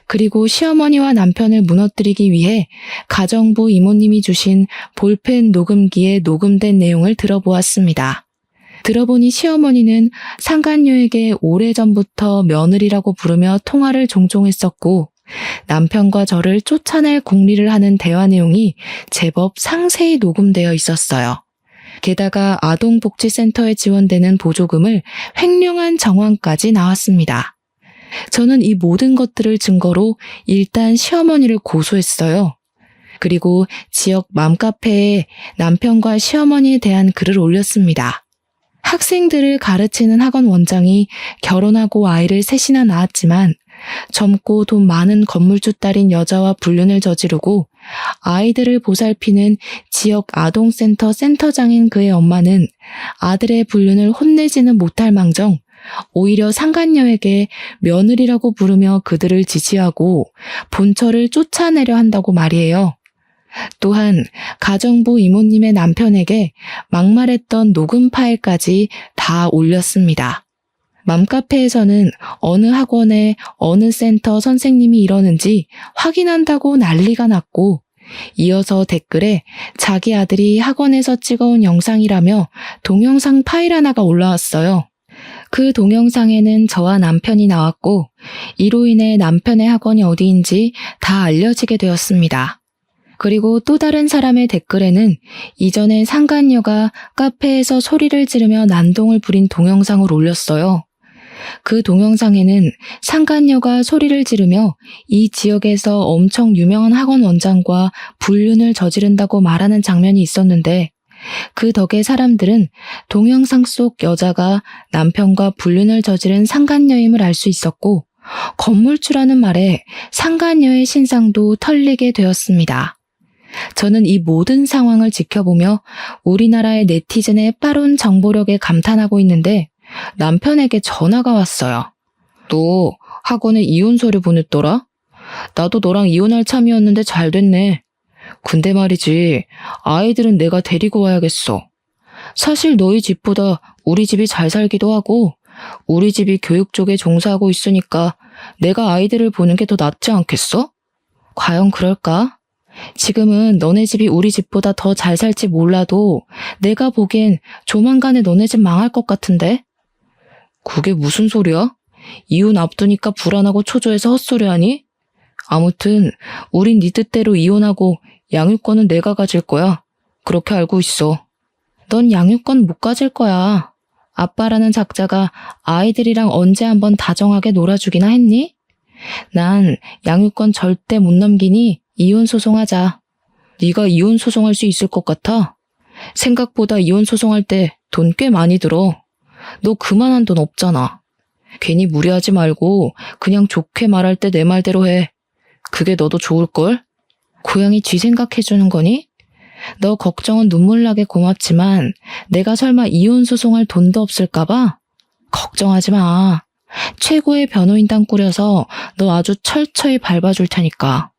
Speaker 1: 그리고 시어머니와 남편을 무너뜨리기 위해 가정부 이모님이 주신 볼펜 녹음기에 녹음된 내용을 들어보았습니다. 들어보니 시어머니는 상간녀에게 오래전부터 며느리라고 부르며 통화를 종종 했었고 남편과 저를 쫓아낼 궁리를 하는 대화 내용이 제법 상세히 녹음되어 있었어요. 게다가 아동복지센터에 지원되는 보조금을 횡령한 정황까지 나왔습니다. 저는 이 모든 것들을 증거로 일단 시어머니를 고소했어요. 그리고 지역 맘카페에 남편과 시어머니에 대한 글을 올렸습니다. 학생들을 가르치는 학원 원장이 결혼하고 아이를 셋이나 낳았지만 젊고 돈 많은 건물주 딸인 여자와 불륜을 저지르고 아이들을 보살피는 지역 아동센터 센터장인 그의 엄마는 아들의 불륜을 혼내지는 못할 망정 오히려 상간녀에게 며느리라고 부르며 그들을 지지하고 본처를 쫓아내려 한다고 말이에요. 또한 가정부 이모님의 남편에게 막말했던 녹음 파일까지 다 올렸습니다. 맘카페에서는 어느 학원에 어느 센터 선생님이 이러는지 확인한다고 난리가 났고 이어서 댓글에 자기 아들이 학원에서 찍어온 영상이라며 동영상 파일 하나가 올라왔어요. 그 동영상에는 저와 남편이 나왔고 이로 인해 남편의 학원이 어디인지 다 알려지게 되었습니다. 그리고 또 다른 사람의 댓글에는 이전에 상간녀가 카페에서 소리를 지르며 난동을 부린 동영상을 올렸어요. 그 동영상에는 상간녀가 소리를 지르며 이 지역에서 엄청 유명한 학원 원장과 불륜을 저지른다고 말하는 장면이 있었는데 그 덕에 사람들은 동영상 속 여자가 남편과 불륜을 저지른 상간녀임을 알 수 있었고 건물주라는 말에 상간녀의 신상도 털리게 되었습니다. 저는 이 모든 상황을 지켜보며 우리나라의 네티즌의 빠른 정보력에 감탄하고 있는데 남편에게 전화가 왔어요. 너 학원에 이혼 서류 보냈더라? 나도 너랑 이혼할 참이었는데 잘 됐네. 근데 말이지, 아이들은 내가 데리고 와야겠어. 사실 너희 집보다 우리 집이 잘 살기도 하고 우리 집이 교육 쪽에 종사하고 있으니까 내가 아이들을 보는 게 더 낫지 않겠어? 과연 그럴까? 지금은 너네 집이 우리 집보다 더 잘 살지 몰라도 내가 보기엔 조만간에 너네 집 망할 것 같은데? 그게 무슨 소리야? 이혼 앞두니까 불안하고 초조해서 헛소리하니? 아무튼 우린 네 뜻대로 이혼하고 양육권은 내가 가질 거야. 그렇게 알고 있어. 넌 양육권 못 가질 거야. 아빠라는 작자가 아이들이랑 언제 한번 다정하게 놀아주기나 했니? 난 양육권 절대 못 넘기니 이혼 소송하자. 네가 이혼 소송할 수 있을 것 같아? 생각보다 이혼 소송할 때 돈 꽤 많이 들어. 너 그만한 돈 없잖아. 괜히 무리하지 말고 그냥 좋게 말할 때 내 말대로 해. 그게 너도 좋을걸? 고양이 쥐 생각해주는 거니? 너 걱정은 눈물 나게 고맙지만 내가 설마 이혼 소송할 돈도 없을까봐? 걱정하지 마. 최고의 변호인단 꾸려서 너 아주 철저히 밟아줄 테니까.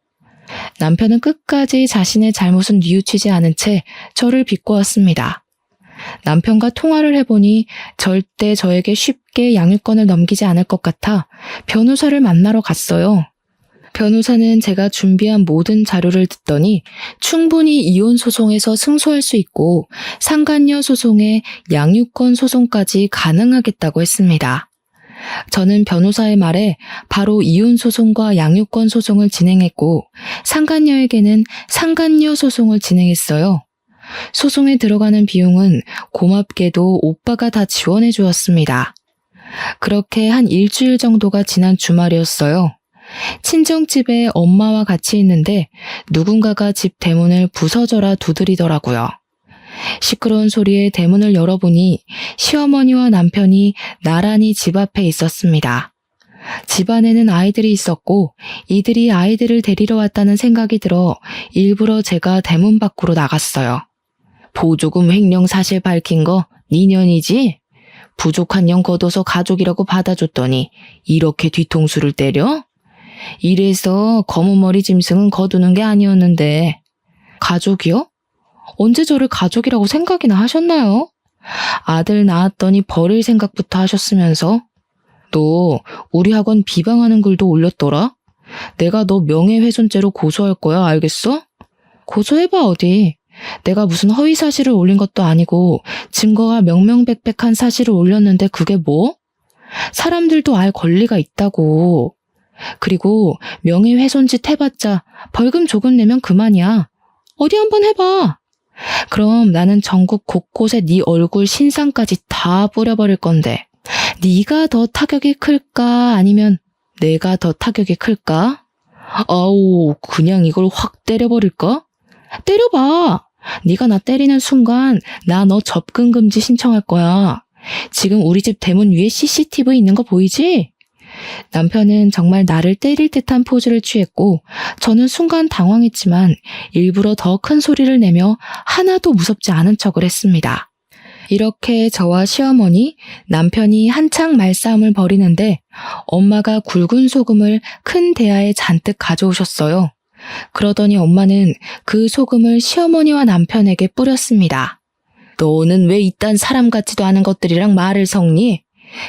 Speaker 1: 남편은 끝까지 자신의 잘못은 뉘우치지 않은 채 저를 비꼬았습니다. 남편과 통화를 해보니 절대 저에게 쉽게 양육권을 넘기지 않을 것 같아 변호사를 만나러 갔어요. 변호사는 제가 준비한 모든 자료를 듣더니 충분히 이혼 소송에서 승소할 수 있고 상간녀 소송에 양육권 소송까지 가능하겠다고 했습니다. 저는 변호사의 말에 바로 이혼 소송과 양육권 소송을 진행했고 상간녀에게는 상간녀 소송을 진행했어요. 소송에 들어가는 비용은 고맙게도 오빠가 다 지원해 주었습니다. 그렇게 한 일주일 정도가 지난 주말이었어요. 친정집에 엄마와 같이 있는데 누군가가 집 대문을 부서져라 두드리더라고요. 시끄러운 소리에 대문을 열어보니 시어머니와 남편이 나란히 집 앞에 있었습니다. 집 안에는 아이들이 있었고 이들이 아이들을 데리러 왔다는 생각이 들어 일부러 제가 대문 밖으로 나갔어요. 보조금 횡령 사실 밝힌 거 네 년이지? 부족한 년 걷어서 가족이라고 받아줬더니 이렇게 뒤통수를 때려? 이래서 검은 머리 짐승은 거두는 게 아니었는데. 가족이요? 언제 저를 가족이라고 생각이나 하셨나요? 아들 낳았더니 버릴 생각부터 하셨으면서. 너 우리 학원 비방하는 글도 올렸더라? 내가 너 명예훼손죄로 고소할 거야, 알겠어? 고소해봐 어디. 내가 무슨 허위 사실을 올린 것도 아니고 증거가 명명백백한 사실을 올렸는데 그게 뭐? 사람들도 알 권리가 있다고. 그리고 명예훼손짓 해봤자 벌금 조금 내면 그만이야. 어디 한번 해봐. 그럼 나는 전국 곳곳에 네 얼굴 신상까지 다 뿌려버릴 건데 네가 더 타격이 클까 아니면 내가 더 타격이 클까? 아우 그냥 이걸 확 때려버릴까? 때려봐. 네가 나 때리는 순간 나 너 접근 금지 신청할 거야. 지금 우리 집 대문 위에 CCTV 있는 거 보이지? 남편은 정말 나를 때릴 듯한 포즈를 취했고 저는 순간 당황했지만 일부러 더 큰 소리를 내며 하나도 무섭지 않은 척을 했습니다. 이렇게 저와 시어머니, 남편이 한창 말싸움을 벌이는데 엄마가 굵은 소금을 큰 대야에 잔뜩 가져오셨어요. 그러더니 엄마는 그 소금을 시어머니와 남편에게 뿌렸습니다. 너는 왜 이딴 사람 같지도 않은 것들이랑 말을 섞니?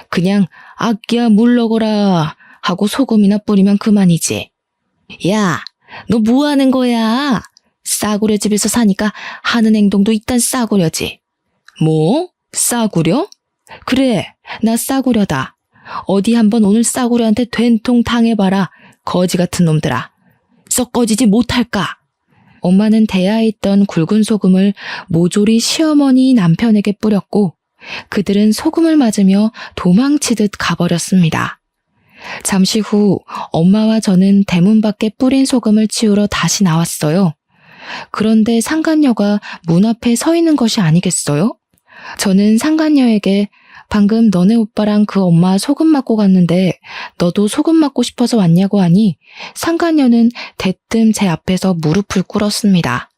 Speaker 1: 그냥 아끼야 물러거라 하고 소금이나 뿌리면 그만이지. 야, 너 뭐 하는 거야? 싸구려 집에서 사니까 하는 행동도 이딴 싸구려지. 뭐? 싸구려? 그래, 나 싸구려다. 어디 한번 오늘 싸구려한테 된통 당해봐라. 거지 같은 놈들아. 썩 꺼지지 못할까? 엄마는 대야에 있던 굵은 소금을 모조리 시어머니 남편에게 뿌렸고 그들은 소금을 맞으며 도망치듯 가버렸습니다. 잠시 후 엄마와 저는 대문 밖에 뿌린 소금을 치우러 다시 나왔어요. 그런데 상간녀가 문 앞에 서 있는 것이 아니겠어요? 저는 상간녀에게 방금 너네 오빠랑 그 엄마 소금 맞고 갔는데 너도 소금 맞고 싶어서 왔냐고 하니 상간녀는 대뜸 제 앞에서 무릎을 꿇었습니다.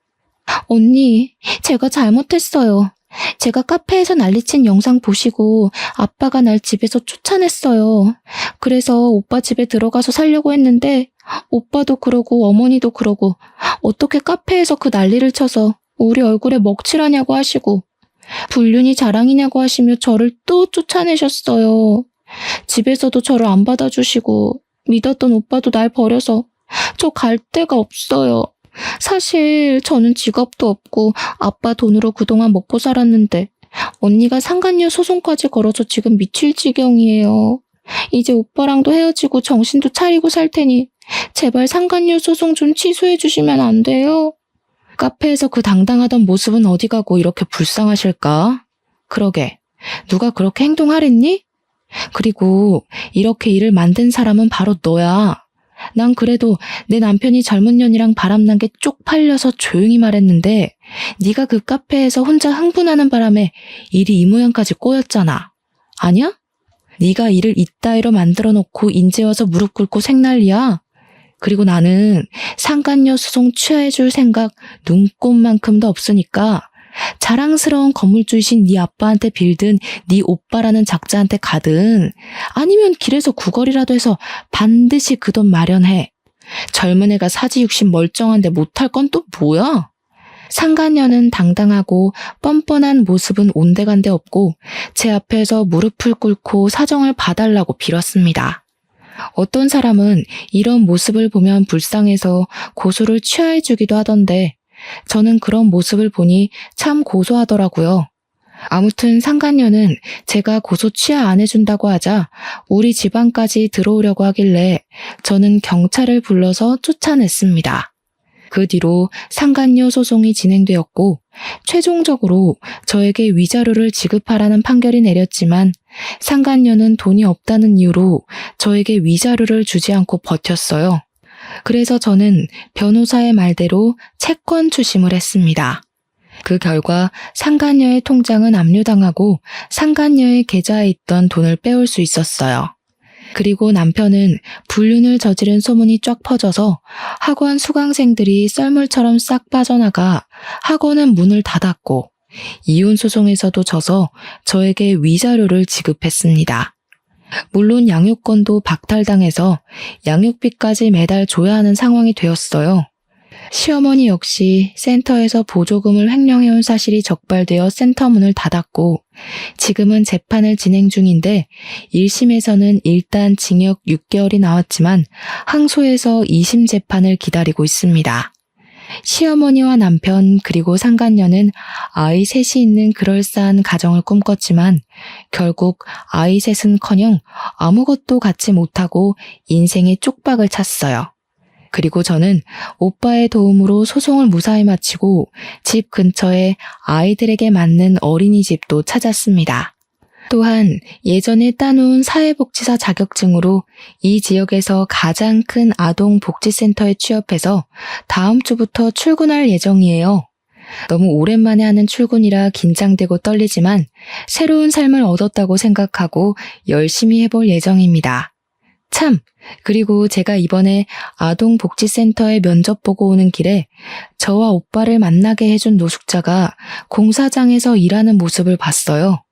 Speaker 1: 언니, 제가 잘못했어요. 제가 카페에서 난리친 영상 보시고 아빠가 날 집에서 쫓아냈어요. 그래서 오빠 집에 들어가서 살려고 했는데 오빠도 그러고 어머니도 그러고 어떻게 카페에서 그 난리를 쳐서 우리 얼굴에 먹칠하냐고 하시고 불륜이 자랑이냐고 하시며 저를 또 쫓아내셨어요. 집에서도 저를 안 받아주시고 믿었던 오빠도 날 버려서 저 갈 데가 없어요. 사실 저는 직업도 없고 아빠 돈으로 그동안 먹고 살았는데 언니가 상간녀 소송까지 걸어서 지금 미칠 지경이에요. 이제 오빠랑도 헤어지고 정신도 차리고 살 테니 제발 상간녀 소송 좀 취소해 주시면 안 돼요? 카페에서 그 당당하던 모습은 어디 가고 이렇게 불쌍하실까? 그러게, 누가 그렇게 행동하랬니? 그리고 이렇게 일을 만든 사람은 바로 너야. 난 그래도 내 남편이 젊은 년이랑 바람난 게 쪽팔려서 조용히 말했는데 네가 그 카페에서 혼자 흥분하는 바람에 일이 이 모양까지 꼬였잖아.
Speaker 2: 아니야? 네가 일을 이따위로 만들어 놓고 인제 와서 무릎 꿇고 생난리야. 그리고 나는 상간녀 소송 취하해줄 생각 눈꼽만큼도 없으니까 자랑스러운 건물주이신 네 아빠한테 빌든 네 오빠라는 작자한테 가든 아니면 길에서 구걸이라도 해서 반드시 그 돈 마련해. 젊은 애가 사지육신 멀쩡한데 못할 건 또 뭐야? 상간녀는 당당하고 뻔뻔한 모습은 온데간데 없고 제 앞에서 무릎을 꿇고 사정을 봐달라고 빌었습니다. 어떤 사람은 이런 모습을 보면 불쌍해서 고소를 취하해주기도 하던데 저는 그런 모습을 보니 참 고소하더라고요. 아무튼 상간녀는 제가 고소 취하 안 해준다고 하자 우리 집안까지 들어오려고 하길래 저는 경찰을 불러서 쫓아냈습니다. 그 뒤로 상간녀 소송이 진행되었고 최종적으로 저에게 위자료를 지급하라는 판결이 내렸지만 상간녀는 돈이 없다는 이유로 저에게 위자료를 주지 않고 버텼어요. 그래서 저는 변호사의 말대로 채권 추심을 했습니다. 그 결과 상간녀의 통장은 압류당하고 상간녀의 계좌에 있던 돈을 빼올 수 있었어요. 그리고 남편은 불륜을 저지른 소문이 쫙 퍼져서 학원 수강생들이 썰물처럼 싹 빠져나가 학원은 문을 닫았고 이혼소송에서도 져서 저에게 위자료를 지급했습니다. 물론 양육권도 박탈당해서 양육비까지 매달 줘야 하는 상황이 되었어요. 시어머니 역시 센터에서 보조금을 횡령해온 사실이 적발되어 센터 문을 닫았고 지금은 재판을 진행 중인데 1심에서는 일단 징역 6개월이 나왔지만 항소해서 2심 재판을 기다리고 있습니다. 시어머니와 남편 그리고 상간녀는 아이 셋이 있는 그럴싸한 가정을 꿈꿨지만 결국 아이 셋은커녕 아무것도 갖지 못하고 인생의 쪽박을 찼어요. 그리고 저는 오빠의 도움으로 소송을 무사히 마치고 집 근처에 아이들에게 맞는 어린이집도 찾았습니다. 또한 예전에 따놓은 사회복지사 자격증으로 이 지역에서 가장 큰 아동복지센터에 취업해서 다음 주부터 출근할 예정이에요. 너무 오랜만에 하는 출근이라 긴장되고 떨리지만 새로운 삶을 얻었다고 생각하고 열심히 해볼 예정입니다. 참, 그리고 제가 이번에 아동복지센터에 면접 보고 오는 길에 저와 오빠를 만나게 해준 노숙자가 공사장에서 일하는 모습을 봤어요.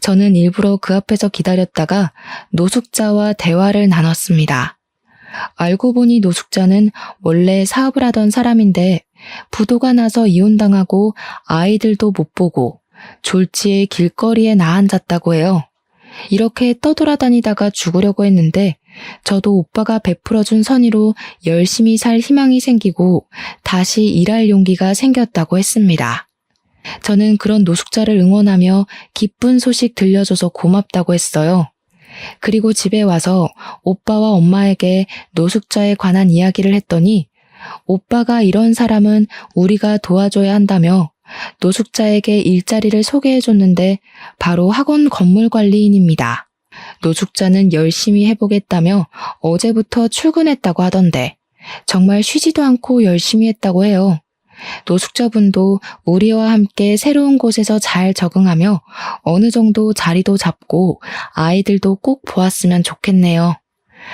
Speaker 2: 저는 일부러 그 앞에서 기다렸다가 노숙자와 대화를 나눴습니다. 알고 보니 노숙자는 원래 사업을 하던 사람인데 부도가 나서 이혼당하고 아이들도 못 보고 졸지에 길거리에 나앉았다고 해요. 이렇게 떠돌아다니다가 죽으려고 했는데 저도 오빠가 베풀어준 선의로 열심히 살 희망이 생기고 다시 일할 용기가 생겼다고 했습니다. 저는 그런 노숙자를 응원하며 기쁜 소식 들려줘서 고맙다고 했어요. 그리고 집에 와서 오빠와 엄마에게 노숙자에 관한 이야기를 했더니 오빠가 이런 사람은 우리가 도와줘야 한다며 노숙자에게 일자리를 소개해줬는데 바로 학원 건물관리인입니다. 노숙자는 열심히 해보겠다며 어제부터 출근했다고 하던데 정말 쉬지도 않고 열심히 했다고 해요. 노숙자분도 우리와 함께 새로운 곳에서 잘 적응하며 어느 정도 자리도 잡고 아이들도 꼭 보았으면 좋겠네요.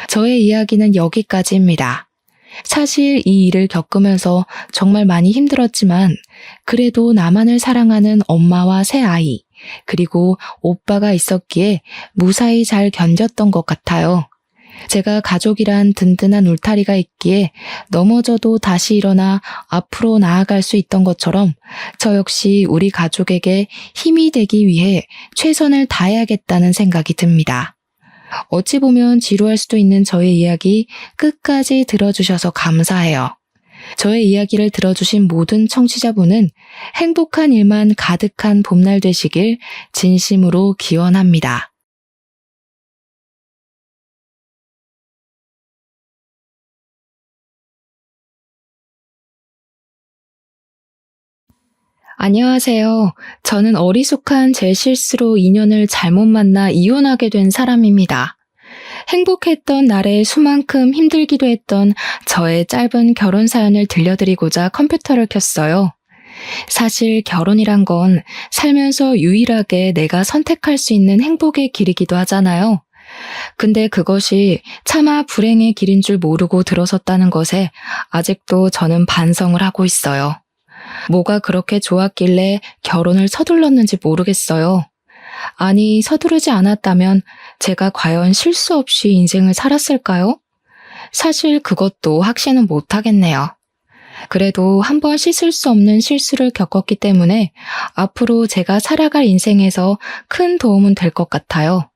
Speaker 2: 저의 이야기는 여기까지입니다. 사실 이 일을 겪으면서 정말 많이 힘들었지만 그래도 나만을 사랑하는 엄마와 새 아이 그리고 오빠가 있었기에 무사히 잘 견뎠던 것 같아요. 제가 가족이란 든든한 울타리가 있기에 넘어져도 다시 일어나 앞으로 나아갈 수 있던 것처럼 저 역시 우리 가족에게 힘이 되기 위해 최선을 다해야겠다는 생각이 듭니다. 어찌 보면 지루할 수도 있는 저의 이야기 끝까지 들어주셔서 감사해요. 저의 이야기를 들어주신 모든 청취자분은 행복한 일만 가득한 봄날 되시길 진심으로 기원합니다. 안녕하세요. 저는 어리숙한 제 실수로 인연을 잘못 만나 이혼하게 된 사람입니다. 행복했던 날에 수만큼 힘들기도 했던 저의 짧은 결혼 사연을 들려드리고자 컴퓨터를 켰어요.
Speaker 1: 사실 결혼이란 건 살면서 유일하게 내가 선택할 수 있는 행복의 길이기도 하잖아요. 근데 그것이 차마 불행의 길인 줄 모르고 들어섰다는 것에 아직도 저는 반성을 하고 있어요. 뭐가 그렇게 좋았길래 결혼을 서둘렀는지 모르겠어요. 아니, 서두르지 않았다면 제가 과연 실수 없이 인생을 살았을까요? 사실 그것도 확신은 못하겠네요. 그래도 한번 씻을 수 없는 실수를 겪었기 때문에 앞으로 제가 살아갈 인생에서 큰 도움은 될 것 같아요.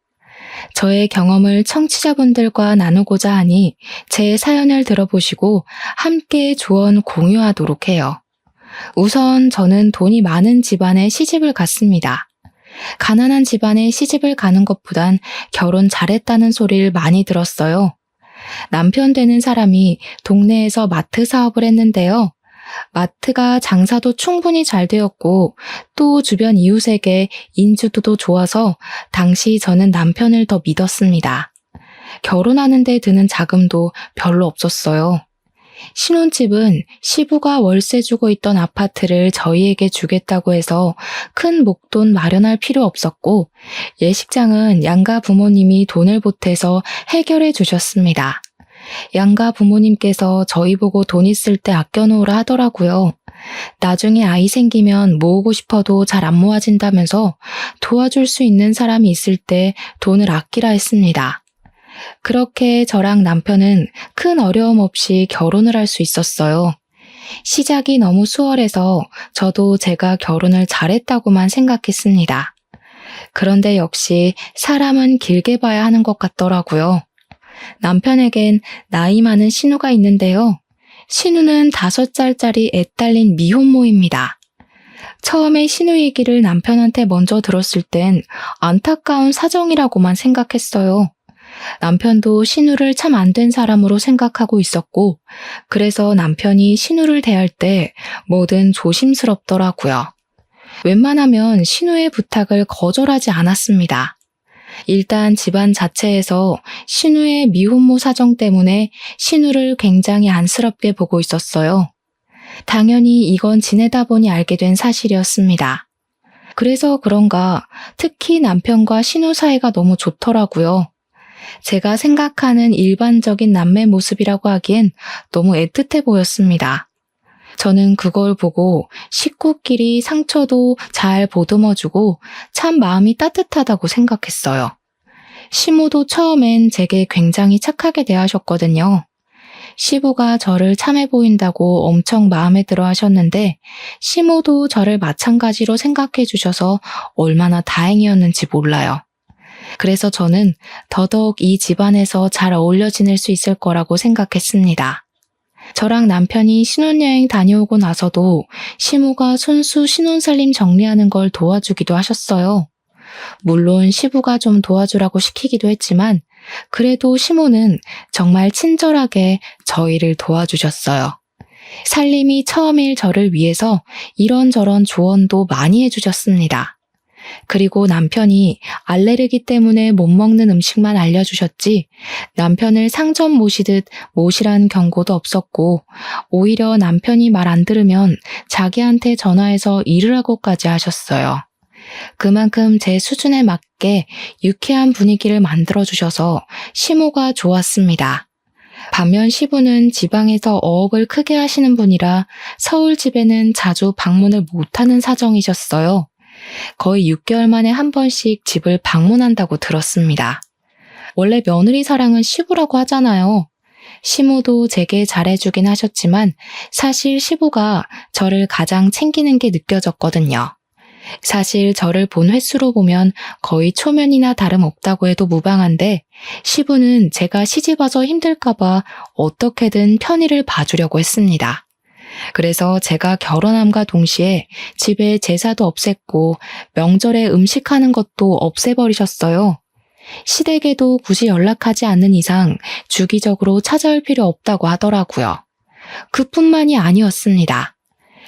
Speaker 1: 저의 경험을 청취자분들과 나누고자 하니 제 사연을 들어보시고 함께 조언 공유하도록 해요. 우선 저는 돈이 많은 집안에 시집을 갔습니다. 가난한 집안에 시집을 가는 것보단 결혼 잘했다는 소리를 많이 들었어요. 남편 되는 사람이 동네에서 마트 사업을 했는데요. 마트가 장사도 충분히 잘 되었고 또 주변 이웃에게 인지도도 좋아서 당시 저는 남편을 더 믿었습니다. 결혼하는 데 드는 자금도 별로 없었어요. 신혼집은 시부가 월세 주고 있던 아파트를 저희에게 주겠다고 해서 큰 목돈 마련할 필요 없었고 예식장은 양가 부모님이 돈을 보태서 해결해 주셨습니다. 양가 부모님께서 저희 보고 돈 있을 때 아껴놓으라 하더라고요. 나중에 아이 생기면 모으고 싶어도 잘 안 모아진다면서 도와줄 수 있는 사람이 있을 때 돈을 아끼라 했습니다. 그렇게 저랑 남편은 큰 어려움 없이 결혼을 할 수 있었어요. 시작이 너무 수월해서 저도 제가 결혼을 잘했다고만 생각했습니다. 그런데 역시 사람은 길게 봐야 하는 것 같더라고요. 남편에겐 나이 많은 신우가 있는데요. 신우는 5살짜리 애 딸린 미혼모입니다. 처음에 신우 얘기를 남편한테 먼저 들었을 땐 안타까운 사정이라고만 생각했어요. 남편도 신우를 참 안 된 사람으로 생각하고 있었고, 그래서 남편이 신우를 대할 때 뭐든 조심스럽더라고요. 웬만하면 신우의 부탁을 거절하지 않았습니다. 일단 집안 자체에서 신우의 미혼모 사정 때문에 신우를 굉장히 안쓰럽게 보고 있었어요. 당연히 이건 지내다 보니 알게 된 사실이었습니다. 그래서 그런가 특히 남편과 신우 사이가 너무 좋더라고요. 제가 생각하는 일반적인 남매 모습이라고 하기엔 너무 애틋해 보였습니다. 저는 그걸 보고 식구끼리 상처도 잘 보듬어주고 참 마음이 따뜻하다고 생각했어요. 시모도 처음엔 제게 굉장히 착하게 대하셨거든요. 시부가 저를 참해 보인다고 엄청 마음에 들어 하셨는데 시모도 저를 마찬가지로 생각해 주셔서 얼마나 다행이었는지 몰라요. 그래서 저는 더더욱 이 집안에서 잘 어울려 지낼 수 있을 거라고 생각했습니다. 저랑 남편이 신혼여행 다녀오고 나서도 시모가 손수 신혼살림 정리하는 걸 도와주기도 하셨어요. 물론 시부가 좀 도와주라고 시키기도 했지만 그래도 시모는 정말 친절하게 저희를 도와주셨어요. 살림이 처음일 저를 위해서 이런저런 조언도 많이 해주셨습니다. 그리고 남편이 알레르기 때문에 못 먹는 음식만 알려주셨지 남편을 상점 모시듯 모시란 경고도 없었고 오히려 남편이 말 안 들으면 자기한테 전화해서 일으라고까지 하셨어요. 그만큼 제 수준에 맞게 유쾌한 분위기를 만들어주셔서 시모가 좋았습니다. 반면 시부는 지방에서 어업을 크게 하시는 분이라 서울 집에는 자주 방문을 못하는 사정이셨어요. 거의 6개월 만에 한 번씩 집을 방문한다고 들었습니다. 원래 며느리 사랑은 시부라고 하잖아요. 시모도 제게 잘해주긴 하셨지만 사실 시부가 저를 가장 챙기는 게 느껴졌거든요. 사실 저를 본 횟수로 보면 거의 초면이나 다름없다고 해도 무방한데 시부는 제가 시집와서 힘들까봐 어떻게든 편의를 봐주려고 했습니다. 그래서 제가 결혼함과 동시에 집에 제사도 없앴고 명절에 음식하는 것도 없애버리셨어요. 시댁에도 굳이 연락하지 않는 이상 주기적으로 찾아올 필요 없다고 하더라고요. 그뿐만이 아니었습니다.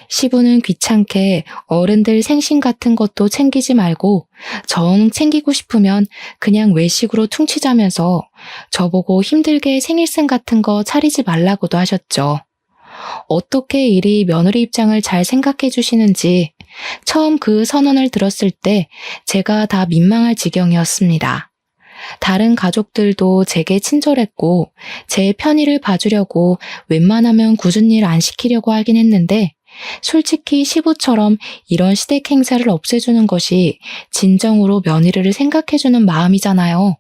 Speaker 1: 시부는 귀찮게 어른들 생신 같은 것도 챙기지 말고 정 챙기고 싶으면 그냥 외식으로 퉁치자면서 저보고 힘들게 생일상 같은 거 차리지 말라고도 하셨죠. 어떻게 이리 며느리 입장을 잘 생각해 주시는지 처음 그 선언을 들었을 때 제가 다 민망할 지경이었습니다. 다른 가족들도 제게 친절했고 제 편의를 봐주려고 웬만하면 굳은 일 안 시키려고 하긴 했는데 솔직히 시부처럼 이런 시댁 행사를 없애주는 것이 진정으로 며느리를 생각해주는 마음이잖아요.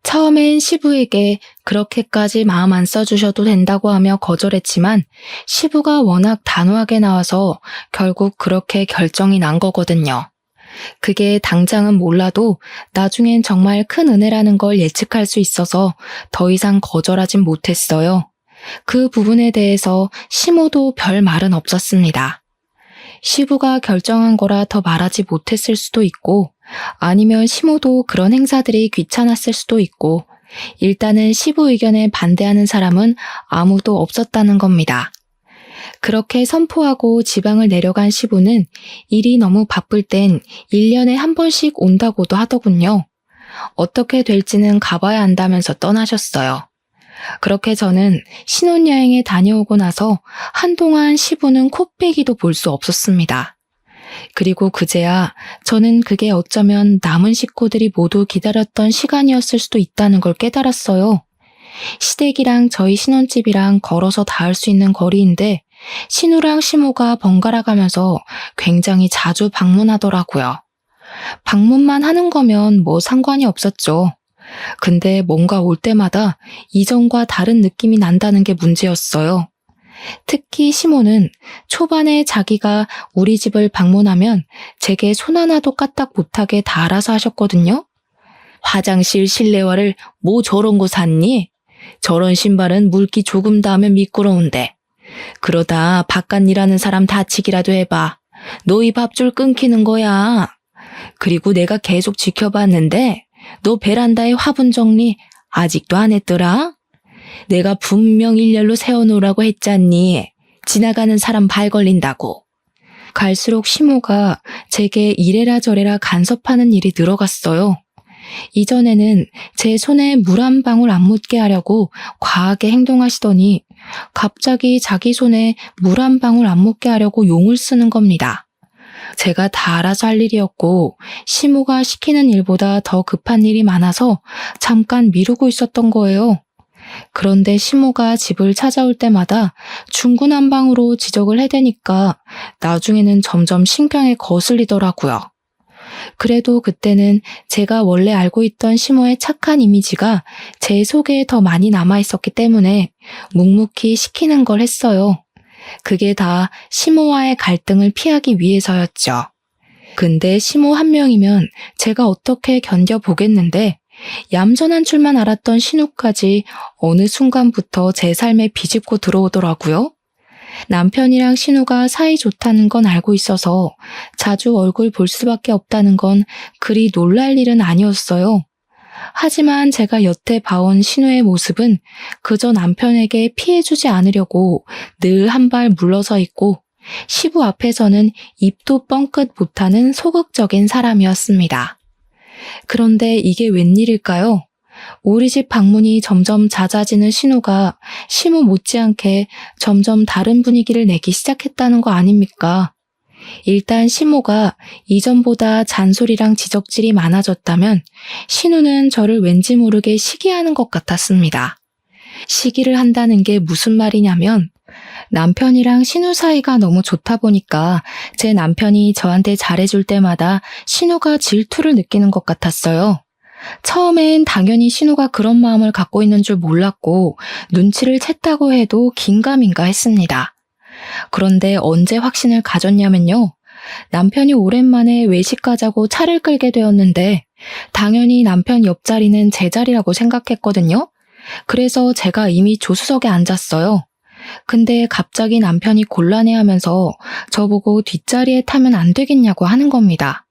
Speaker 1: 처음엔 시부에게 그렇게까지 마음 안 써주셔도 된다고 하며 거절했지만 시부가 워낙 단호하게 나와서 결국 그렇게 결정이 난 거거든요. 그게 당장은 몰라도 나중엔 정말 큰 은혜라는 걸 예측할 수 있어서 더 이상 거절하진 못했어요. 그 부분에 대해서 시모도 별 말은 없었습니다. 시부가 결정한 거라 더 말하지 못했을 수도 있고 아니면 시모도 그런 행사들이 귀찮았을 수도 있고 일단은 시부 의견에 반대하는 사람은 아무도 없었다는 겁니다. 그렇게 선포하고 지방을 내려간 시부는 일이 너무 바쁠 땐 1년에 한 번씩 온다고도 하더군요. 어떻게 될지는 가봐야 한다면서 떠나셨어요. 그렇게 저는 신혼여행에 다녀오고 나서 한동안 시부는 코빼기도 볼 수 없었습니다. 그리고 그제야 저는 그게 어쩌면 남은 식구들이 모두 기다렸던 시간이었을 수도 있다는 걸 깨달았어요. 시댁이랑 저희 신혼집이랑 걸어서 닿을 수 있는 거리인데 신우랑 시모가 번갈아 가면서 굉장히 자주 방문하더라고요. 방문만 하는 거면 뭐 상관이 없었죠. 근데 뭔가 올 때마다 이전과 다른 느낌이 난다는 게 문제였어요. 특히 시모는 초반에 자기가 우리 집을 방문하면 제게 손 하나도 까딱 못하게 다 알아서 하셨거든요. 화장실 실내화를 뭐 저런 거 샀니? 저런 신발은 물기 조금 닿으면 미끄러운데. 그러다 바깥 일하는 사람 다치기라도 해봐. 너희 밥줄 끊기는 거야. 그리고 내가 계속 지켜봤는데 너 베란다에 화분 정리 아직도 안 했더라? 내가 분명 일렬로 세워놓으라고 했잖니. 지나가는 사람 발 걸린다고. 갈수록 시모가 제게 이래라 저래라 간섭하는 일이 늘어갔어요. 이전에는 제 손에 물 한 방울 안 묻게 하려고 과하게 행동하시더니 갑자기 자기 손에 물 한 방울 안 묻게 하려고 용을 쓰는 겁니다. 제가 다 알아서 할 일이었고 시모가 시키는 일보다 더 급한 일이 많아서 잠깐 미루고 있었던 거예요. 그런데 시모가 집을 찾아올 때마다 중구난방으로 지적을 해대니까 나중에는 점점 신경에 거슬리더라고요. 그래도 그때는 제가 원래 알고 있던 시모의 착한 이미지가 제 속에 더 많이 남아있었기 때문에 묵묵히 시키는 걸 했어요. 그게 다 시모와의 갈등을 피하기 위해서였죠. 근데 시모 한 명이면 제가 어떻게 견뎌보겠는데 얌전한 줄만 알았던 신우까지 어느 순간부터 제 삶에 비집고 들어오더라고요. 남편이랑 신우가 사이 좋다는 건 알고 있어서 자주 얼굴 볼 수밖에 없다는 건 그리 놀랄 일은 아니었어요. 하지만 제가 여태 봐온 신우의 모습은 그저 남편에게 피해주지 않으려고 늘 한 발 물러서 있고 시부 앞에서는 입도 뻥끗 못하는 소극적인 사람이었습니다. 그런데 이게 웬일일까요? 우리 집 방문이 점점 잦아지는 신우가 시모 못지않게 점점 다른 분위기를 내기 시작했다는 거 아닙니까? 일단 시모가 이전보다 잔소리랑 지적질이 많아졌다면 신우는 저를 왠지 모르게 시기하는 것 같았습니다. 시기를 한다는 게 무슨 말이냐면 남편이랑 신우 사이가 너무 좋다 보니까 제 남편이 저한테 잘해줄 때마다 신우가 질투를 느끼는 것 같았어요. 처음엔 당연히 신우가 그런 마음을 갖고 있는 줄 몰랐고 눈치를 챘다고 해도 긴가민가 했습니다. 그런데 언제 확신을 가졌냐면요. 남편이 오랜만에 외식 가자고 차를 끌게 되었는데 당연히 남편 옆자리는 제 자리라고 생각했거든요. 그래서 제가 이미 조수석에 앉았어요. 근데 갑자기 남편이 곤란해하면서 저보고 뒷자리에 타면 안 되겠냐고 하는 겁니다.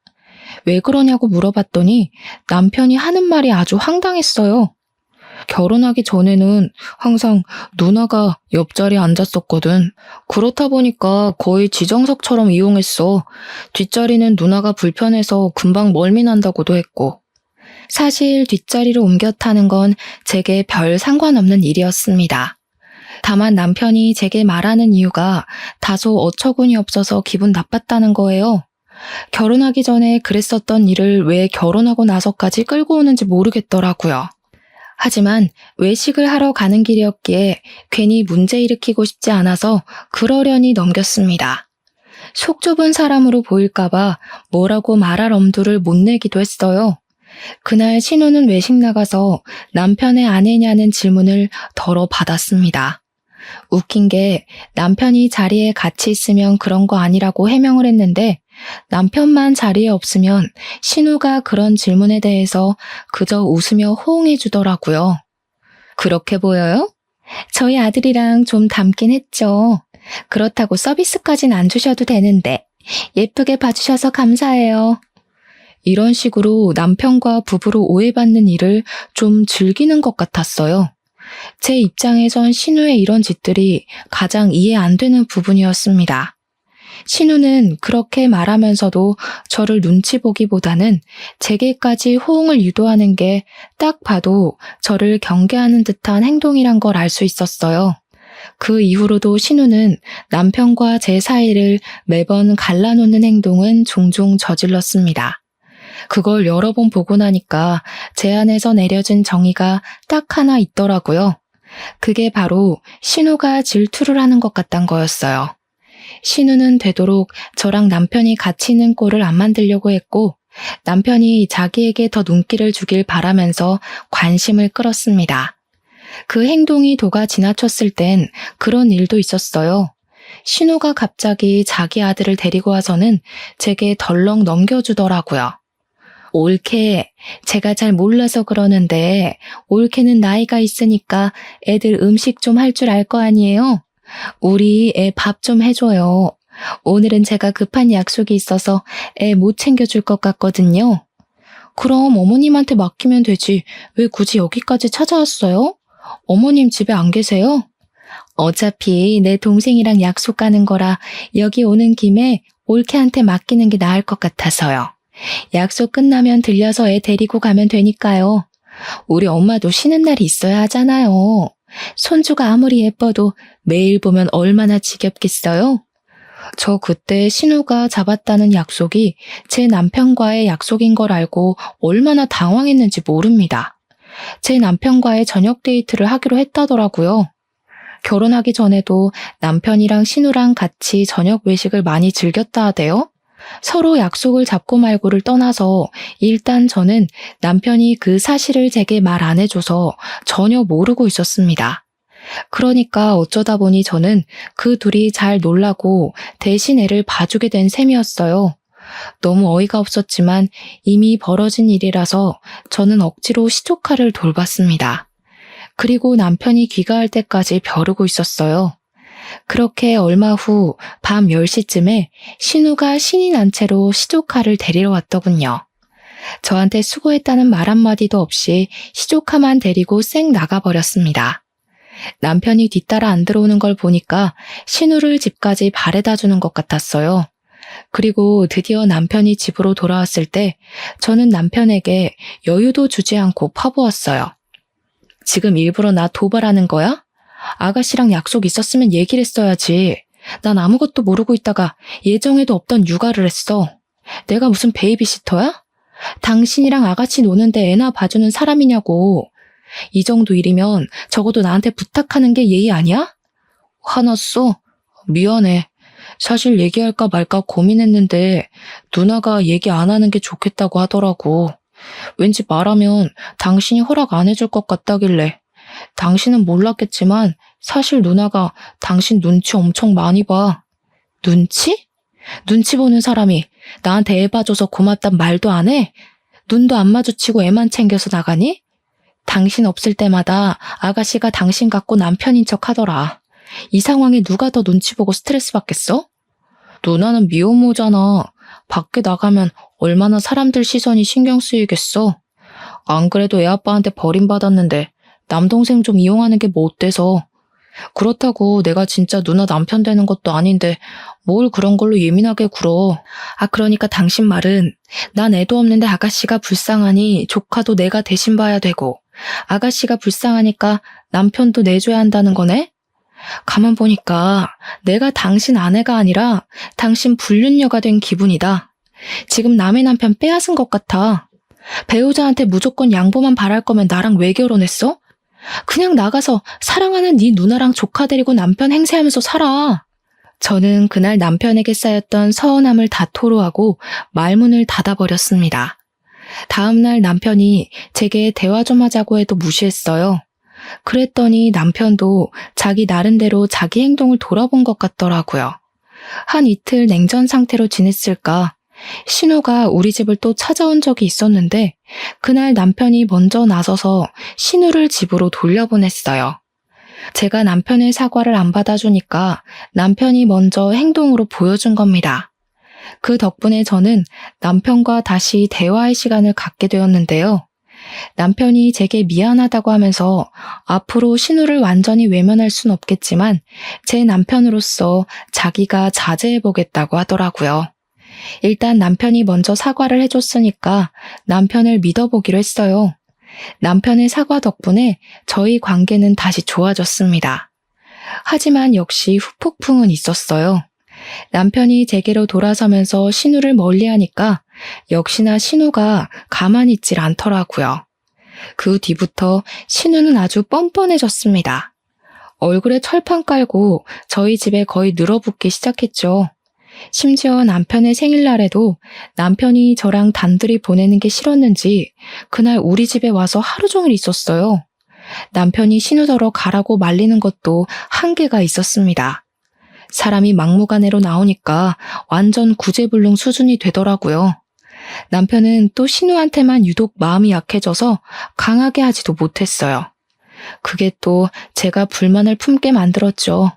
Speaker 1: 왜 그러냐고 물어봤더니 남편이 하는 말이 아주 황당했어요. 결혼하기 전에는 항상 누나가 옆자리에 앉았었거든. 그렇다 보니까 거의 지정석처럼 이용했어. 뒷자리는 누나가 불편해서 금방 멀미난다고도 했고. 사실 뒷자리로 옮겨 타는 건 제게 별 상관없는 일이었습니다. 다만 남편이 제게 말하는 이유가 다소 어처구니 없어서 기분 나빴다는 거예요. 결혼하기 전에 그랬었던 일을 왜 결혼하고 나서까지 끌고 오는지 모르겠더라고요. 하지만 외식을 하러 가는 길이었기에 괜히 문제 일으키고 싶지 않아서 그러려니 넘겼습니다. 속 좁은 사람으로 보일까봐 뭐라고 말할 엄두를 못 내기도 했어요. 그날 신우는 외식 나가서 남편의 아내냐는 질문을 덜어 받았습니다. 웃긴 게 남편이 자리에 같이 있으면 그런 거 아니라고 해명을 했는데 남편만 자리에 없으면 신우가 그런 질문에 대해서 그저 웃으며 호응해 주더라고요. 그렇게 보여요? 저희 아들이랑 좀 닮긴 했죠. 그렇다고 서비스까진 안 주셔도 되는데 예쁘게 봐주셔서 감사해요. 이런 식으로 남편과 부부로 오해받는 일을 좀 즐기는 것 같았어요. 제 입장에선 신우의 이런 짓들이 가장 이해 안 되는 부분이었습니다. 신우는 그렇게 말하면서도 저를 눈치 보기보다는 제게까지 호응을 유도하는 게 딱 봐도 저를 경계하는 듯한 행동이란 걸 알 수 있었어요. 그 이후로도 신우는 남편과 제 사이를 매번 갈라놓는 행동은 종종 저질렀습니다. 그걸 여러 번 보고 나니까 제 안에서 내려진 정의가 딱 하나 있더라고요. 그게 바로 신우가 질투를 하는 것 같단 거였어요. 신우는 되도록 저랑 남편이 같이 있는 꼴을 안 만들려고 했고 남편이 자기에게 더 눈길을 주길 바라면서 관심을 끌었습니다. 그 행동이 도가 지나쳤을 땐 그런 일도 있었어요. 신우가 갑자기 자기 아들을 데리고 와서는 제게 덜렁 넘겨주더라고요. 올케, 제가 잘 몰라서 그러는데 올케는 나이가 있으니까 애들 음식 좀 할 줄 알 거 아니에요? 우리 애 밥 좀 해줘요. 오늘은 제가 급한 약속이 있어서 애 못 챙겨줄 것 같거든요. 그럼 어머님한테 맡기면 되지. 왜 굳이 여기까지 찾아왔어요? 어머님 집에 안 계세요? 어차피 내 동생이랑 약속 가는 거라 여기 오는 김에 올케한테 맡기는 게 나을 것 같아서요. 약속 끝나면 들려서 애 데리고 가면 되니까요. 우리 엄마도 쉬는 날이 있어야 하잖아요. 손주가 아무리 예뻐도 매일 보면 얼마나 지겹겠어요? 저 그때 신우가 잡았다는 약속이 제 남편과의 약속인 걸 알고 얼마나 당황했는지 모릅니다. 제 남편과의 저녁 데이트를 하기로 했다더라고요. 결혼하기 전에도 남편이랑 신우랑 같이 저녁 외식을 많이 즐겼다 하대요. 서로 약속을 잡고 말고를 떠나서 일단 저는 남편이 그 사실을 제게 말 안 해줘서 전혀 모르고 있었습니다. 그러니까 어쩌다 보니 저는 그 둘이 잘 놀라고 대신 애를 봐주게 된 셈이었어요. 너무 어이가 없었지만 이미 벌어진 일이라서 저는 억지로 시조카를 돌봤습니다. 그리고 남편이 귀가할 때까지 벼르고 있었어요. 그렇게 얼마 후 밤 10시쯤에 신우가 신이 난 채로 시조카를 데리러 왔더군요. 저한테 수고했다는 말 한마디도 없이 시조카만 데리고 쌩 나가버렸습니다. 남편이 뒤따라 안 들어오는 걸 보니까 신우를 집까지 바래다 주는 것 같았어요. 그리고 드디어 남편이 집으로 돌아왔을 때 저는 남편에게 여유도 주지 않고 파보았어요. 지금 일부러 나 도발하는 거야? 아가씨랑 약속 있었으면 얘기를 했어야지. 난 아무것도 모르고 있다가 예정에도 없던 육아를 했어. 내가 무슨 베이비시터야? 당신이랑 아가씨 노는데 애나 봐주는 사람이냐고. 이 정도 일이면 적어도 나한테 부탁하는 게 예의 아니야? 화났어? 미안해. 사실 얘기할까 말까 고민했는데 누나가 얘기 안 하는 게 좋겠다고 하더라고. 왠지 말하면 당신이 허락 안 해줄 것 같다길래. 당신은 몰랐겠지만 사실 누나가 당신 눈치 엄청 많이 봐. 눈치? 눈치 보는 사람이 나한테 애 봐줘서 고맙단 말도 안 해? 눈도 안 마주치고 애만 챙겨서 나가니? 당신 없을 때마다 아가씨가 당신 같고 남편인 척 하더라. 이 상황에 누가 더 눈치 보고 스트레스 받겠어? 누나는 미혼모잖아. 밖에 나가면 얼마나 사람들 시선이 신경 쓰이겠어. 안 그래도 애 아빠한테 버림받았는데 남동생 좀 이용하는 게 뭐 어때서. 그렇다고 내가 진짜 누나 남편 되는 것도 아닌데 뭘 그런 걸로 예민하게 굴어. 그러니까 당신 말은 난 애도 없는데 아가씨가 불쌍하니 조카도 내가 대신 봐야 되고 아가씨가 불쌍하니까 남편도 내줘야 한다는 거네? 가만 보니까 내가 당신 아내가 아니라 당신 불륜녀가 된 기분이다. 지금 남의 남편 빼앗은 것 같아. 배우자한테 무조건 양보만 바랄 거면 나랑 왜 결혼했어? 그냥 나가서 사랑하는 네 누나랑 조카 데리고 남편 행세하면서 살아. 저는 그날 남편에게 쌓였던 서운함을 다 토로하고 말문을 닫아버렸습니다. 다음날 남편이 제게 대화 좀 하자고 해도 무시했어요. 그랬더니 남편도 자기 나름대로 자기 행동을 돌아본 것 같더라고요. 한 이틀 냉전 상태로 지냈을까? 신우가 우리 집을 또 찾아온 적이 있었는데 그날 남편이 먼저 나서서 신우를 집으로 돌려보냈어요. 제가 남편의 사과를 안 받아주니까 남편이 먼저 행동으로 보여준 겁니다. 그 덕분에 저는 남편과 다시 대화의 시간을 갖게 되었는데요. 남편이 제게 미안하다고 하면서 앞으로 신우를 완전히 외면할 순 없겠지만 제 남편으로서 자기가 자제해보겠다고 하더라고요. 일단 남편이 먼저 사과를 해줬으니까 남편을 믿어보기로 했어요. 남편의 사과 덕분에 저희 관계는 다시 좋아졌습니다. 하지만 역시 후폭풍은 있었어요. 남편이 제게로 돌아서면서 신우를 멀리하니까 역시나 신우가 가만히 있질 않더라고요. 그 뒤부터 신우는 아주 뻔뻔해졌습니다. 얼굴에 철판 깔고 저희 집에 거의 늘어붙기 시작했죠. 심지어 남편의 생일날에도 남편이 저랑 단둘이 보내는 게 싫었는지 그날 우리 집에 와서 하루 종일 있었어요. 남편이 신우더러 가라고 말리는 것도 한계가 있었습니다. 사람이 막무가내로 나오니까 완전 구제불능 수준이 되더라고요. 남편은 또 신우한테만 유독 마음이 약해져서 강하게 하지도 못했어요. 그게 또 제가 불만을 품게 만들었죠.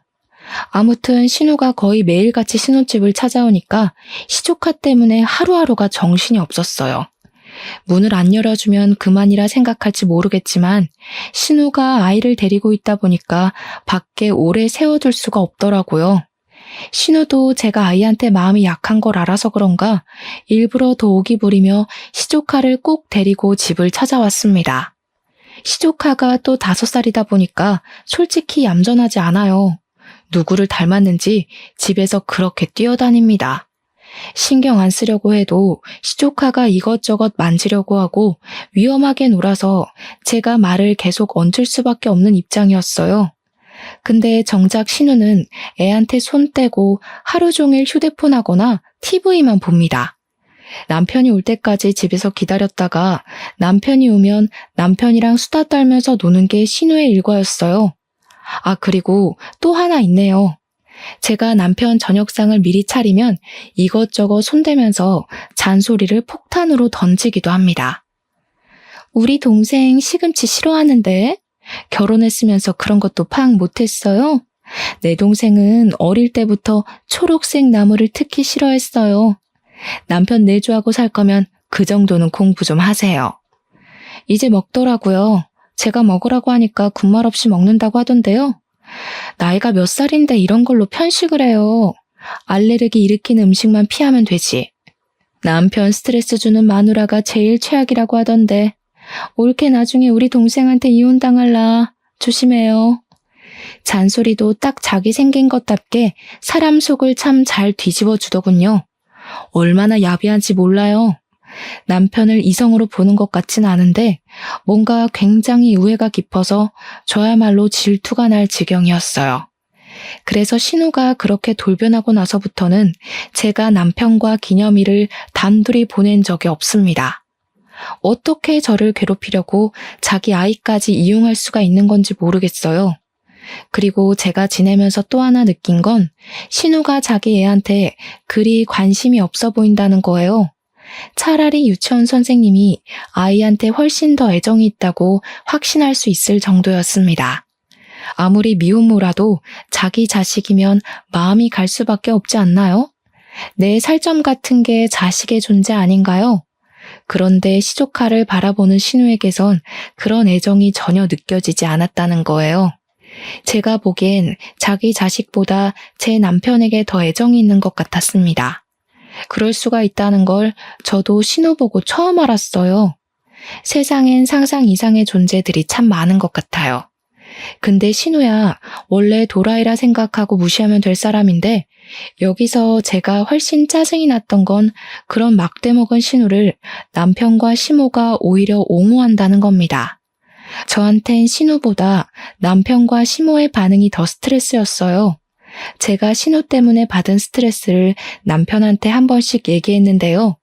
Speaker 1: 아무튼 신우가 거의 매일같이 신혼집을 찾아오니까 시조카 때문에 하루하루가 정신이 없었어요. 문을 안 열어주면 그만이라 생각할지 모르겠지만 신우가 아이를 데리고 있다 보니까 밖에 오래 세워둘 수가 없더라고요. 신우도 제가 아이한테 마음이 약한 걸 알아서 그런가 일부러 더 오기 부리며 시조카를 꼭 데리고 집을 찾아왔습니다. 시조카가 또 5살이다 보니까 솔직히 얌전하지 않아요. 누구를 닮았는지 집에서 그렇게 뛰어다닙니다. 신경 안 쓰려고 해도 시조카가 이것저것 만지려고 하고 위험하게 놀아서 제가 말을 계속 얹을 수밖에 없는 입장이었어요. 근데 정작 신우는 애한테 손 떼고 하루 종일 휴대폰 하거나 TV만 봅니다. 남편이 올 때까지 집에서 기다렸다가 남편이 오면 남편이랑 수다 떨면서 노는 게 신우의 일과였어요. 아, 그리고 또 하나 있네요. 제가 남편 저녁상을 미리 차리면 이것저것 손대면서 잔소리를 폭탄으로 던지기도 합니다. 우리 동생 시금치 싫어하는데 결혼했으면서 그런 것도 파악 못했어요? 내 동생은 어릴 때부터 초록색 나무를 특히 싫어했어요. 남편 내조하고 살 거면 그 정도는 공부 좀 하세요. 이제 먹더라고요. 제가 먹으라고 하니까 군말 없이 먹는다고 하던데요. 나이가 몇 살인데 이런 걸로 편식을 해요. 알레르기 일으키는 음식만 피하면 되지. 남편 스트레스 주는 마누라가 제일 최악이라고 하던데 올케 나중에 우리 동생한테 이혼당할라. 조심해요. 잔소리도 딱 자기 생긴 것답게 사람 속을 참 잘 뒤집어 주더군요. 얼마나 야비한지 몰라요. 남편을 이성으로 보는 것 같진 않은데 뭔가 굉장히 우애가 깊어서 저야말로 질투가 날 지경이었어요. 그래서 신우가 그렇게 돌변하고 나서부터는 제가 남편과 기념일을 단둘이 보낸 적이 없습니다. 어떻게 저를 괴롭히려고 자기 아이까지 이용할 수가 있는 건지 모르겠어요. 그리고 제가 지내면서 또 하나 느낀 건 신우가 자기 애한테 그리 관심이 없어 보인다는 거예요. 차라리 유치원 선생님이 아이한테 훨씬 더 애정이 있다고 확신할 수 있을 정도였습니다. 아무리 미혼모라도 자기 자식이면 마음이 갈 수밖에 없지 않나요? 내 살점 같은 게 자식의 존재 아닌가요? 그런데 시조카를 바라보는 신우에게선 그런 애정이 전혀 느껴지지 않았다는 거예요. 제가 보기엔 자기 자식보다 제 남편에게 더 애정이 있는 것 같았습니다. 그럴 수가 있다는 걸 저도 신우 보고 처음 알았어요. 세상엔 상상 이상의 존재들이 참 많은 것 같아요. 근데 신우야, 원래 도라이라 생각하고 무시하면 될 사람인데 여기서 제가 훨씬 짜증이 났던 건 그런 막대먹은 신우를 남편과 시모가 오히려 옹호한다는 겁니다. 저한텐 신우보다 남편과 시모의 반응이 더 스트레스였어요. 제가 신우 때문에 받은 스트레스를 남편한테 한 번씩 얘기했는데요.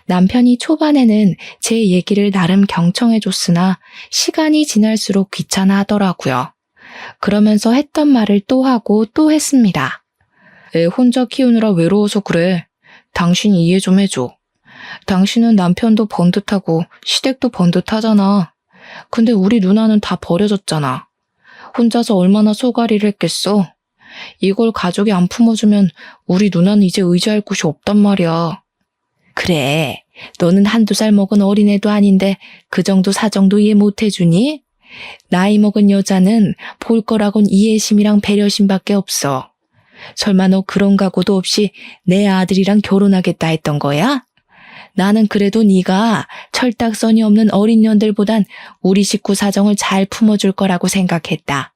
Speaker 1: 남편이 초반에는 제 얘기를 나름 경청해줬으나 시간이 지날수록 귀찮아 하더라고요. 그러면서 했던 말을 또 하고 또 했습니다. 애 혼자 키우느라 외로워서 그래. 당신이 이해 좀 해줘. 당신은 남편도 번듯하고 시댁도 번듯하잖아. 근데 우리 누나는 다 버려졌잖아. 혼자서 얼마나 소가리를 했겠어. 이걸 가족이 안 품어주면 우리 누나는 이제 의지할 곳이 없단 말이야. 그래, 너는 한두 살 먹은 어린애도 아닌데 그 정도 사정도 이해 못 해주니? 나이 먹은 여자는 볼 거라곤 이해심이랑 배려심밖에 없어. 설마 너 그런 각오도 없이 내 아들이랑 결혼하겠다 했던 거야? 나는 그래도 네가 철딱서니 없는 어린 년들보단 우리 식구 사정을 잘 품어줄 거라고 생각했다.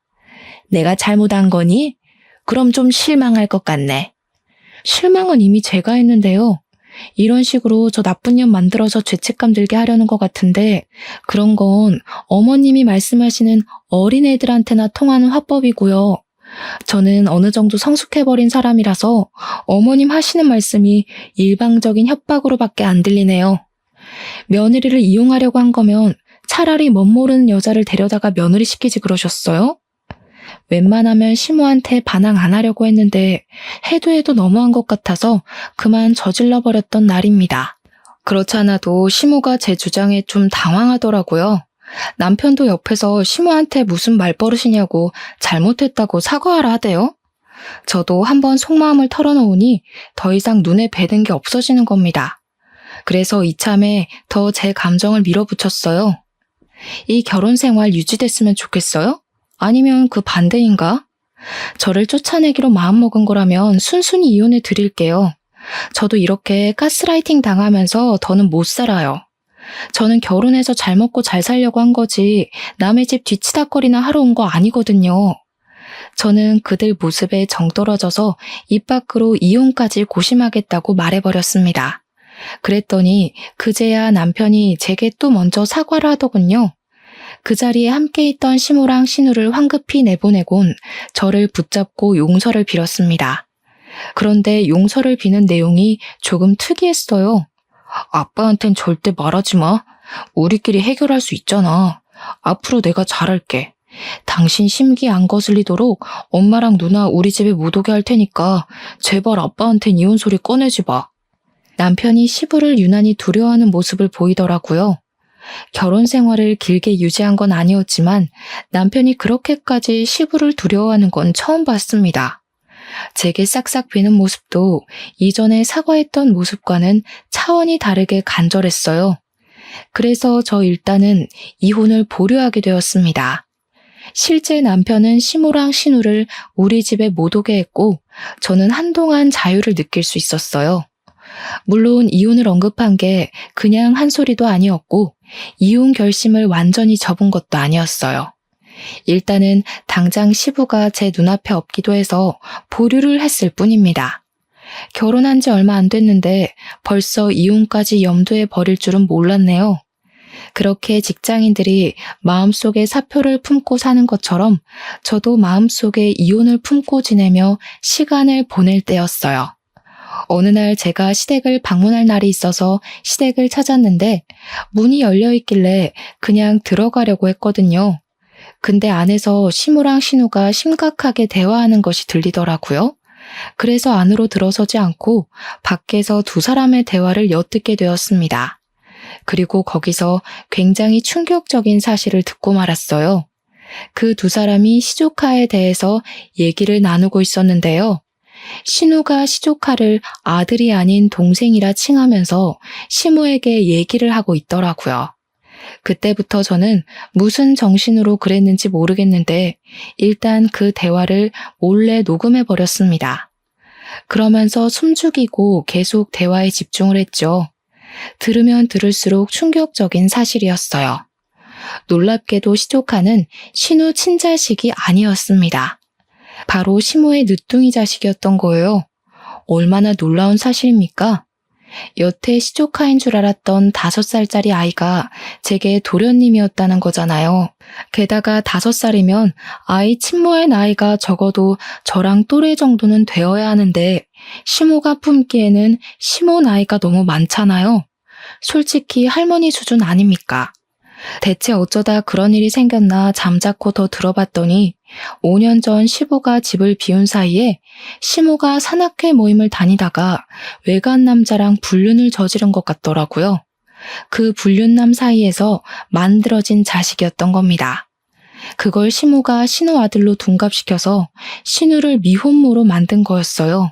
Speaker 1: 내가 잘못한 거니? 그럼 좀 실망할 것 같네. 실망은 이미 제가 했는데요. 이런 식으로 저 나쁜 년 만들어서 죄책감 들게 하려는 것 같은데 그런 건 어머님이 말씀하시는 어린애들한테나 통하는 화법이고요. 저는 어느 정도 성숙해버린 사람이라서 어머님 하시는 말씀이 일방적인 협박으로밖에 안 들리네요. 며느리를 이용하려고 한 거면 차라리 멋모르는 여자를 데려다가 며느리 시키지 그러셨어요? 웬만하면 시모한테 반항 안 하려고 했는데 해도 너무한 것 같아서 그만 저질러버렸던 날입니다. 그렇지 않아도 시모가 제 주장에 좀 당황하더라고요. 남편도 옆에서 시모한테 무슨 말버릇이냐고 잘못했다고 사과하라 하대요. 저도 한번 속마음을 털어놓으니 더 이상 눈에 뵈는 게 없어지는 겁니다. 그래서 이참에 더 제 감정을 밀어붙였어요. 이 결혼 생활 유지됐으면 좋겠어요? 아니면 그 반대인가? 저를 쫓아내기로 마음먹은 거라면 순순히 이혼해 드릴게요. 저도 이렇게 가스라이팅 당하면서 더는 못 살아요. 저는 결혼해서 잘 먹고 잘 살려고 한 거지 남의 집 뒤치다거리나 하러 온 거 아니거든요. 저는 그들 모습에 정떨어져서 입 밖으로 이혼까지 고심하겠다고 말해버렸습니다. 그랬더니 그제야 남편이 제게 또 먼저 사과를 하더군요. 그 자리에 함께 있던 시모랑 신우를 황급히 내보내곤 저를 붙잡고 용서를 빌었습니다. 그런데 용서를 비는 내용이 조금 특이했어요. 아빠한텐 절대 말하지 마. 우리끼리 해결할 수 있잖아. 앞으로 내가 잘할게. 당신 심기 안 거슬리도록 엄마랑 누나 우리 집에 못 오게 할 테니까 제발 아빠한텐 이혼 소리 꺼내지 마. 남편이 시부를 유난히 두려워하는 모습을 보이더라고요. 결혼 생활을 길게 유지한 건 아니었지만 남편이 그렇게까지 시부를 두려워하는 건 처음 봤습니다. 제게 싹싹 비는 모습도 이전에 사과했던 모습과는 차원이 다르게 간절했어요. 그래서 저 일단은 이혼을 보류하게 되었습니다. 실제 남편은 시모랑 신우를 우리 집에 못 오게 했고 저는 한동안 자유를 느낄 수 있었어요. 물론 이혼을 언급한 게 그냥 한 소리도 아니었고 이혼 결심을 완전히 접은 것도 아니었어요. 일단은 당장 시부가 제 눈앞에 없기도 해서 보류를 했을 뿐입니다. 결혼한 지 얼마 안 됐는데 벌써 이혼까지 염두에 버릴 줄은 몰랐네요. 그렇게 직장인들이 마음속에 사표를 품고 사는 것처럼 저도 마음속에 이혼을 품고 지내며 시간을 보낼 때였어요. 어느 날 제가 시댁을 방문할 날이 있어서 시댁을 찾았는데 문이 열려 있길래 그냥 들어가려고 했거든요. 근데 안에서 시모랑 신우가 심각하게 대화하는 것이 들리더라고요. 그래서 안으로 들어서지 않고 밖에서 두 사람의 대화를 엿듣게 되었습니다. 그리고 거기서 굉장히 충격적인 사실을 듣고 말았어요. 그 두 사람이 시조카에 대해서 얘기를 나누고 있었는데요. 신우가 시조카를 아들이 아닌 동생이라 칭하면서 시모에게 얘기를 하고 있더라고요. 그때부터 저는 무슨 정신으로 그랬는지 모르겠는데 일단 그 대화를 몰래 녹음해버렸습니다. 그러면서 숨죽이고 계속 대화에 집중을 했죠. 들으면 들을수록 충격적인 사실이었어요. 놀랍게도 시조카는 신우 친자식이 아니었습니다. 바로 시모의 늦둥이 자식이었던 거예요. 얼마나 놀라운 사실입니까? 여태 시조카인 줄 알았던 5살짜리 아이가 제게 도련님이었다는 거잖아요. 게다가 5살이면 아이 친모의 나이가 적어도 저랑 또래 정도는 되어야 하는데 시모가 품기에는 시모 나이가 너무 많잖아요. 솔직히 할머니 수준 아닙니까? 대체 어쩌다 그런 일이 생겼나 잠자코 더 들어봤더니 5년 전 시부가 집을 비운 사이에 시모가 산악회 모임을 다니다가 외간 남자랑 불륜을 저지른 것 같더라고요. 그 불륜남 사이에서 만들어진 자식이었던 겁니다. 그걸 시모가 신우 아들로 둔갑시켜서 신우를 미혼모로 만든 거였어요.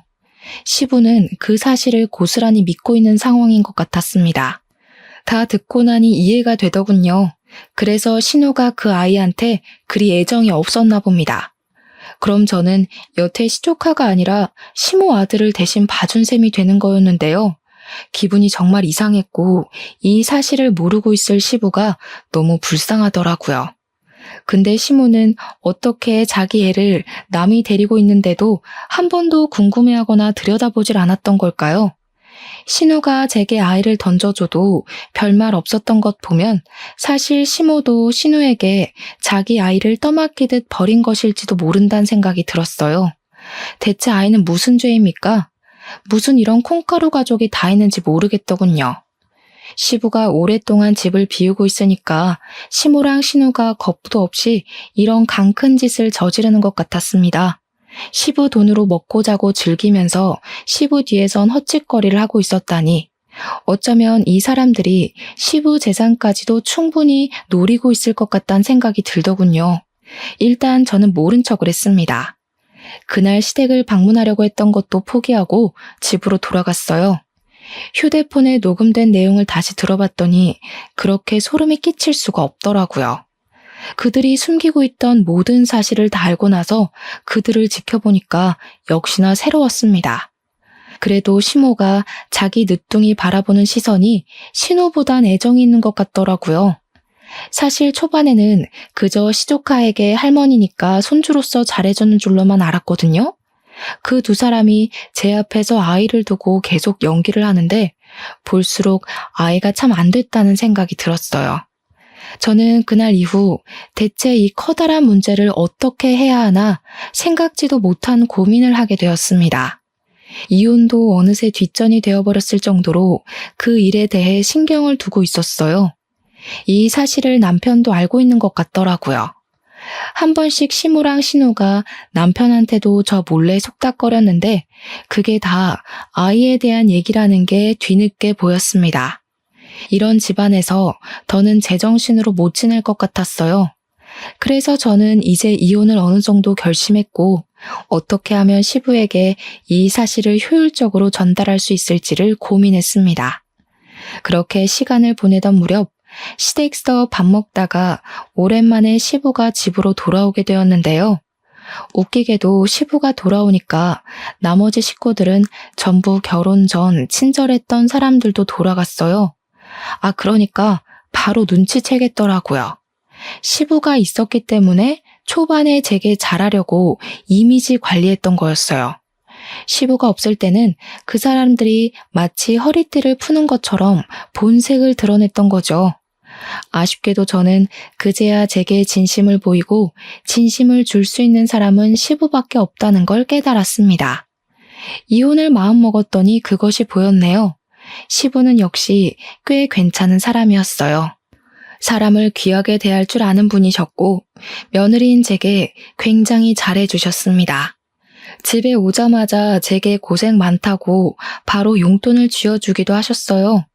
Speaker 1: 시부는 그 사실을 고스란히 믿고 있는 상황인 것 같았습니다. 다 듣고 나니 이해가 되더군요. 그래서 신우가 그 아이한테 그리 애정이 없었나 봅니다. 그럼 저는 여태 시조카가 아니라 시모 아들을 대신 봐준 셈이 되는 거였는데요. 기분이 정말 이상했고 이 사실을 모르고 있을 시부가 너무 불쌍하더라고요. 근데 시모는 어떻게 자기 애를 남이 데리고 있는데도 한 번도 궁금해하거나 들여다보질 않았던 걸까요? 신우가 제게 아이를 던져줘도 별말 없었던 것 보면 사실 시모도 신우에게 자기 아이를 떠맡기듯 버린 것일지도 모른다는 생각이 들었어요. 대체 아이는 무슨 죄입니까? 무슨 이런 콩가루 가족이 다 있는지 모르겠더군요. 시부가 오랫동안 집을 비우고 있으니까 시모랑 신우가 겁도 없이 이런 강 큰 짓을 저지르는 것 같았습니다. 시부 돈으로 먹고 자고 즐기면서 시부 뒤에선 헛짓거리를 하고 있었다니 어쩌면 이 사람들이 시부 재산까지도 충분히 노리고 있을 것 같다는 생각이 들더군요. 일단 저는 모른 척을 했습니다. 그날 시댁을 방문하려고 했던 것도 포기하고 집으로 돌아갔어요. 휴대폰에 녹음된 내용을 다시 들어봤더니 그렇게 소름이 끼칠 수가 없더라고요. 그들이 숨기고 있던 모든 사실을 다 알고 나서 그들을 지켜보니까 역시나 새로웠습니다. 그래도 시모가 자기 늦둥이 바라보는 시선이 신우보단 애정이 있는 것 같더라고요. 사실 초반에는 그저 시조카에게 할머니니까 손주로서 잘해주는 줄로만 알았거든요. 그 두 사람이 제 앞에서 아이를 두고 계속 연기를 하는데 볼수록 아이가 참 안 됐다는 생각이 들었어요. 저는 그날 이후 대체 이 커다란 문제를 어떻게 해야 하나 생각지도 못한 고민을 하게 되었습니다. 이혼도 어느새 뒷전이 되어버렸을 정도로 그 일에 대해 신경을 두고 있었어요. 이 사실을 남편도 알고 있는 것 같더라고요. 한 번씩 시무랑 신우가 남편한테도 저 몰래 속닥거렸는데 그게 다 아이에 대한 얘기라는 게 뒤늦게 보였습니다. 이런 집안에서 더는 제정신으로 못 지낼 것 같았어요. 그래서 저는 이제 이혼을 어느 정도 결심했고 어떻게 하면 시부에게 이 사실을 효율적으로 전달할 수 있을지를 고민했습니다. 그렇게 시간을 보내던 무렵 시댁에서 밥 먹다가 오랜만에 시부가 집으로 돌아오게 되었는데요. 웃기게도 시부가 돌아오니까 나머지 식구들은 전부 결혼 전 친절했던 사람들도 돌아갔어요. 그러니까 바로 눈치채겠더라고요. 시부가 있었기 때문에 초반에 제게 잘하려고 이미지 관리했던 거였어요. 시부가 없을 때는 그 사람들이 마치 허리띠를 푸는 것처럼 본색을 드러냈던 거죠. 아쉽게도 저는 그제야 제게 진심을 보이고 진심을 줄 수 있는 사람은 시부밖에 없다는 걸 깨달았습니다. 이혼을 마음먹었더니 그것이 보였네요. 시부는 역시 꽤 괜찮은 사람이었어요. 사람을 귀하게 대할 줄 아는 분이셨고 며느리인 제게 굉장히 잘해주셨습니다. 집에 오자마자 제게 고생 많다고 바로 용돈을 쥐어주기도 하셨어요.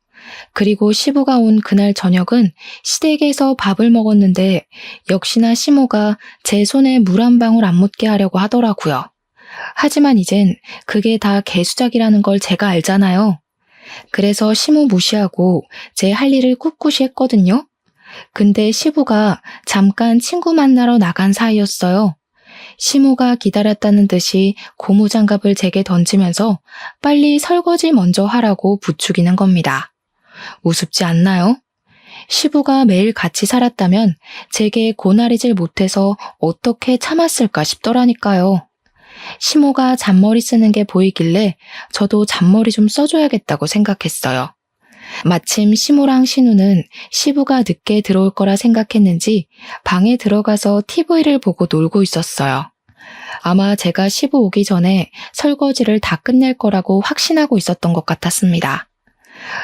Speaker 1: 그리고 시부가 온 그날 저녁은 시댁에서 밥을 먹었는데 역시나 시모가 제 손에 물 한 방울 안 묻게 하려고 하더라고요. 하지만 이젠 그게 다 개수작이라는 걸 제가 알잖아요. 그래서 시모 무시하고 제 할 일을 꿋꿋이 했거든요. 근데 시부가 잠깐 친구 만나러 나간 사이였어요. 시모가 기다렸다는 듯이 고무장갑을 제게 던지면서 빨리 설거지 먼저 하라고 부추기는 겁니다. 우습지 않나요? 시부가 매일 같이 살았다면 제게 고나리질 못해서 어떻게 참았을까 싶더라니까요. 시모가 잔머리 쓰는 게 보이길래 저도 잔머리 좀 써줘야겠다고 생각했어요. 마침 시모랑 신우는 시부가 늦게 들어올 거라 생각했는지 방에 들어가서 TV를 보고 놀고 있었어요. 아마 제가 시부 오기 전에 설거지를 다 끝낼 거라고 확신하고 있었던 것 같았습니다.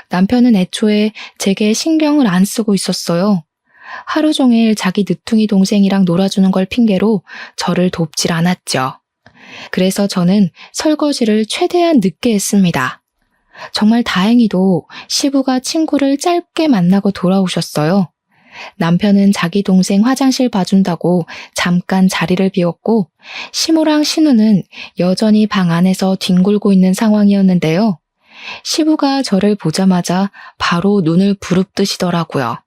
Speaker 1: 남편은 애초에 제게 신경을 안 쓰고 있었어요. 하루 종일 자기 늦둥이 동생이랑 놀아주는 걸 핑계로 저를 돕질 않았죠. 그래서 저는 설거지를 최대한 늦게 했습니다. 정말 다행히도 시부가 친구를 짧게 만나고 돌아오셨어요. 남편은 자기 동생 화장실 봐준다고 잠깐 자리를 비웠고 시모랑 신우는 여전히 방 안에서 뒹굴고 있는 상황이었는데요. 시부가 저를 보자마자 바로 눈을 부릅뜨시더라고요.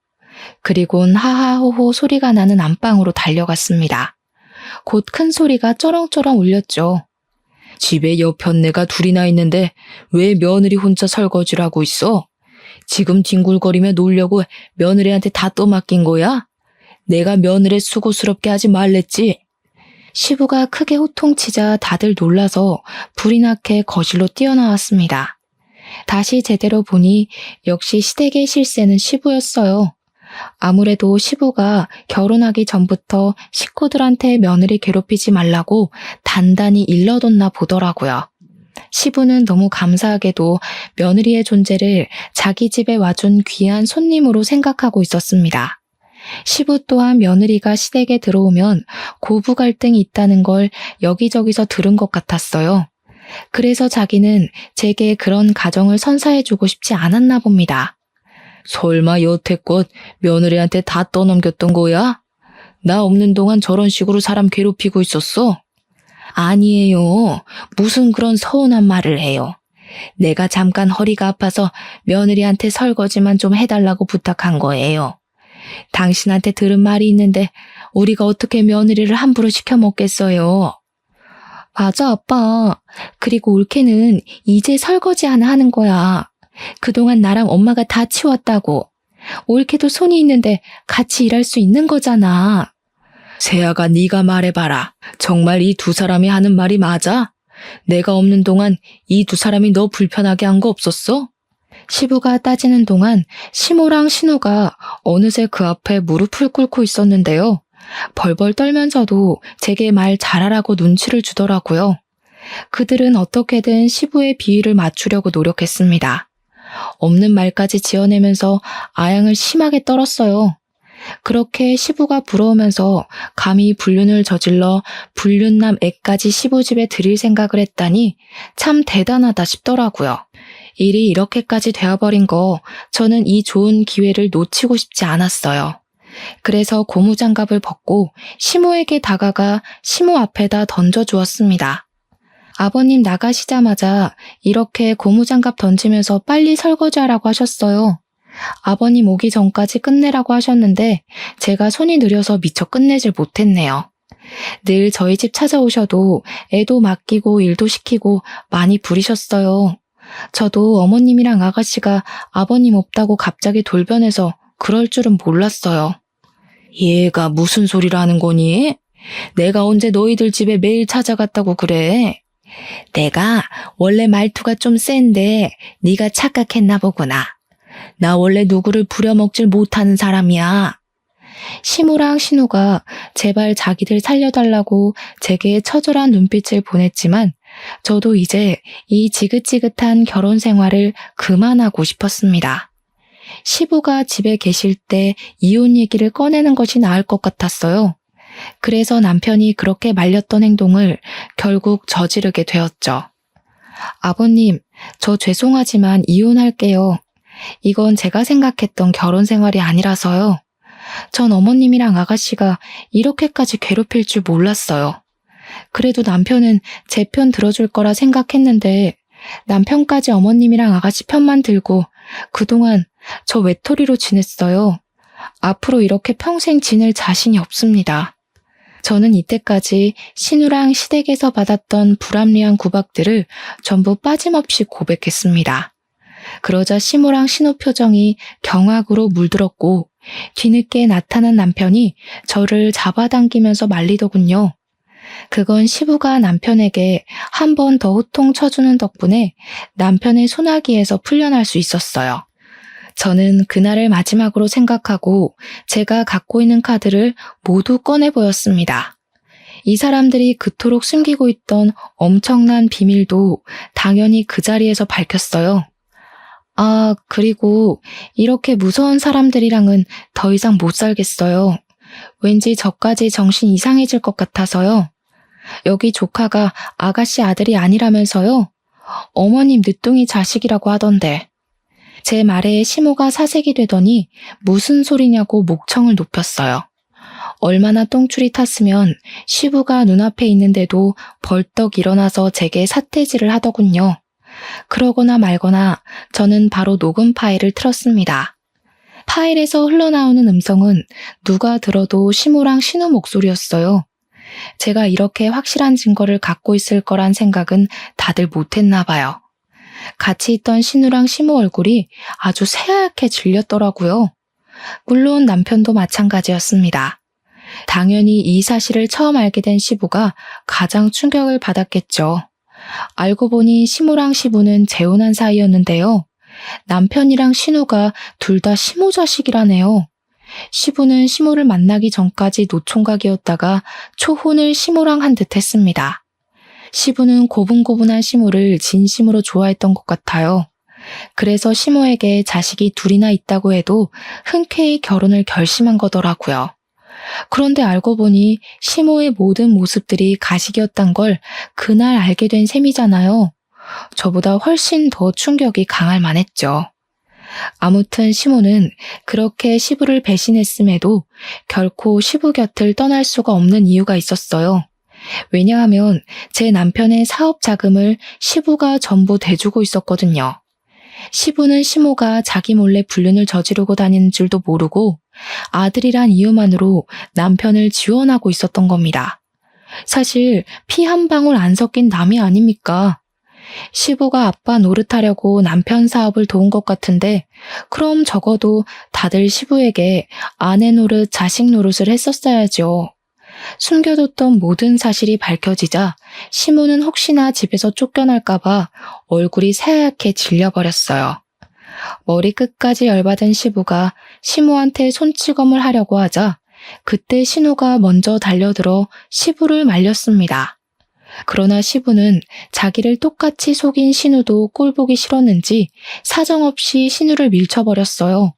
Speaker 1: 그리곤 하하호호 소리가 나는 안방으로 달려갔습니다. 곧 큰 소리가 쩌렁쩌렁 울렸죠. 집에 여편네가 둘이나 있는데 왜 며느리 혼자 설거지를 하고 있어? 지금 뒹굴거리며 놀려고 며느리한테 다 떠맡긴 거야? 내가 며느리 수고스럽게 하지 말랬지? 시부가 크게 호통치자 다들 놀라서 불이 나게 거실로 뛰어나왔습니다. 다시 제대로 보니 역시 시댁의 실세는 시부였어요. 아무래도 시부가 결혼하기 전부터 식구들한테 며느리 괴롭히지 말라고 단단히 일러뒀나 보더라고요. 시부는 너무 감사하게도 며느리의 존재를 자기 집에 와준 귀한 손님으로 생각하고 있었습니다. 시부 또한 며느리가 시댁에 들어오면 고부 갈등이 있다는 걸 여기저기서 들은 것 같았어요. 그래서 자기는 제게 그런 가정을 선사해주고 싶지 않았나 봅니다. 설마 여태껏 며느리한테 다 떠넘겼던 거야? 나 없는 동안 저런 식으로 사람 괴롭히고 있었어? 아니에요. 무슨 그런 서운한 말을 해요. 내가 잠깐 허리가 아파서 며느리한테 설거지만 좀 해달라고 부탁한 거예요. 당신한테 들은 말이 있는데 우리가 어떻게 며느리를 함부로 시켜 먹겠어요? 맞아, 아빠. 그리고 올케는 이제 설거지 하나 하는 거야. 그동안 나랑 엄마가 다 치웠다고. 올케도 손이 있는데 같이 일할 수 있는 거잖아. 세아가 네가 말해봐라. 정말 이 두 사람이 하는 말이 맞아? 내가 없는 동안 이 두 사람이 너 불편하게 한 거 없었어? 시부가 따지는 동안 시모랑 신우가 어느새 그 앞에 무릎을 꿇고 있었는데요. 벌벌 떨면서도 제게 말 잘하라고 눈치를 주더라고요. 그들은 어떻게든 시부의 비위를 맞추려고 노력했습니다. 없는 말까지 지어내면서 아양을 심하게 떨었어요. 그렇게 시부가 부러우면서 감히 불륜을 저질러 불륜남 애까지 시부 집에 들일 생각을 했다니 참 대단하다 싶더라고요. 일이 이렇게까지 되어버린 거 저는 이 좋은 기회를 놓치고 싶지 않았어요. 그래서 고무장갑을 벗고 시모에게 다가가 시모 앞에다 던져주었습니다. 아버님 나가시자마자 이렇게 고무장갑 던지면서 빨리 설거지하라고 하셨어요. 아버님 오기 전까지 끝내라고 하셨는데 제가 손이 느려서 미처 끝내질 못했네요. 늘 저희 집 찾아오셔도 애도 맡기고 일도 시키고 많이 부리셨어요. 저도 어머님이랑 아가씨가 아버님 없다고 갑자기 돌변해서 그럴 줄은 몰랐어요. 얘가 무슨 소리를 하는 거니? 내가 언제 너희들 집에 매일 찾아갔다고 그래? 내가 원래 말투가 좀 센데 네가 착각했나 보구나. 나 원래 누구를 부려먹질 못하는 사람이야. 시모랑 신우가 제발 자기들 살려달라고 제게 처절한 눈빛을 보냈지만 저도 이제 이 지긋지긋한 결혼 생활을 그만하고 싶었습니다. 시부가 집에 계실 때 이혼 얘기를 꺼내는 것이 나을 것 같았어요. 그래서 남편이 그렇게 말렸던 행동을 결국 저지르게 되었죠. 아버님, 저 죄송하지만 이혼할게요. 이건 제가 생각했던 결혼 생활이 아니라서요. 전 어머님이랑 아가씨가 이렇게까지 괴롭힐 줄 몰랐어요. 그래도 남편은 제 편 들어줄 거라 생각했는데 남편까지 어머님이랑 아가씨 편만 들고 그동안 저 외톨이로 지냈어요. 앞으로 이렇게 평생 지낼 자신이 없습니다. 저는 이때까지 신우랑 시댁에서 받았던 불합리한 구박들을 전부 빠짐없이 고백했습니다. 그러자 시무랑 신우 표정이 경악으로 물들었고 뒤늦게 나타난 남편이 저를 잡아당기면서 말리더군요. 그건 시부가 남편에게 한 번 더 호통 쳐주는 덕분에 남편의 소나기에서 풀려날 수 있었어요. 저는 그날을 마지막으로 생각하고 제가 갖고 있는 카드를 모두 꺼내 보였습니다. 이 사람들이 그토록 숨기고 있던 엄청난 비밀도 당연히 그 자리에서 밝혔어요. 아, 그리고 이렇게 무서운 사람들이랑은 더 이상 못 살겠어요. 왠지 저까지 정신 이상해질 것 같아서요. 여기 조카가 아가씨 아들이 아니라면서요. 어머님 늦둥이 자식이라고 하던데. 제 말에 시모가 사색이 되더니 무슨 소리냐고 목청을 높였어요. 얼마나 똥줄이 탔으면 시부가 눈앞에 있는데도 벌떡 일어나서 제게 삿대질을 하더군요. 그러거나 말거나 저는 바로 녹음 파일을 틀었습니다. 파일에서 흘러나오는 음성은 누가 들어도 시모랑 신우 목소리였어요. 제가 이렇게 확실한 증거를 갖고 있을 거란 생각은 다들 못했나 봐요. 같이 있던 신우랑 시모 얼굴이 아주 새하얗게 질렸더라고요. 물론 남편도 마찬가지였습니다. 당연히 이 사실을 처음 알게 된 시부가 가장 충격을 받았겠죠. 알고 보니 시모랑 시부는 재혼한 사이였는데요. 남편이랑 신우가 둘 다 시모 자식이라네요. 시부는 시모를 만나기 전까지 노총각이었다가 초혼을 시모랑 한 듯 했습니다. 시부는 고분고분한 시모를 진심으로 좋아했던 것 같아요. 그래서 시모에게 자식이 둘이나 있다고 해도 흔쾌히 결혼을 결심한 거더라고요. 그런데 알고 보니 시모의 모든 모습들이 가식이었단 걸 그날 알게 된 셈이잖아요. 저보다 훨씬 더 충격이 강할 만했죠. 아무튼 시모는 그렇게 시부를 배신했음에도 결코 시부 곁을 떠날 수가 없는 이유가 있었어요. 왜냐하면 제 남편의 사업 자금을 시부가 전부 대주고 있었거든요. 시부는 시모가 자기 몰래 불륜을 저지르고 다니는 줄도 모르고 아들이란 이유만으로 남편을 지원하고 있었던 겁니다. 사실 피 한 방울 안 섞인 남이 아닙니까? 시부가 아빠 노릇하려고 남편 사업을 도운 것 같은데 그럼 적어도 다들 시부에게 아내 노릇, 자식 노릇을 했었어야죠. 숨겨뒀던 모든 사실이 밝혀지자 시모는 혹시나 집에서 쫓겨날까봐 얼굴이 새하얗게 질려버렸어요. 머리 끝까지 열받은 시부가 시모한테 손찌검을 하려고 하자 그때 신우가 먼저 달려들어 시부를 말렸습니다. 그러나 시부는 자기를 똑같이 속인 신우도 꼴보기 싫었는지 사정없이 신우를 밀쳐버렸어요.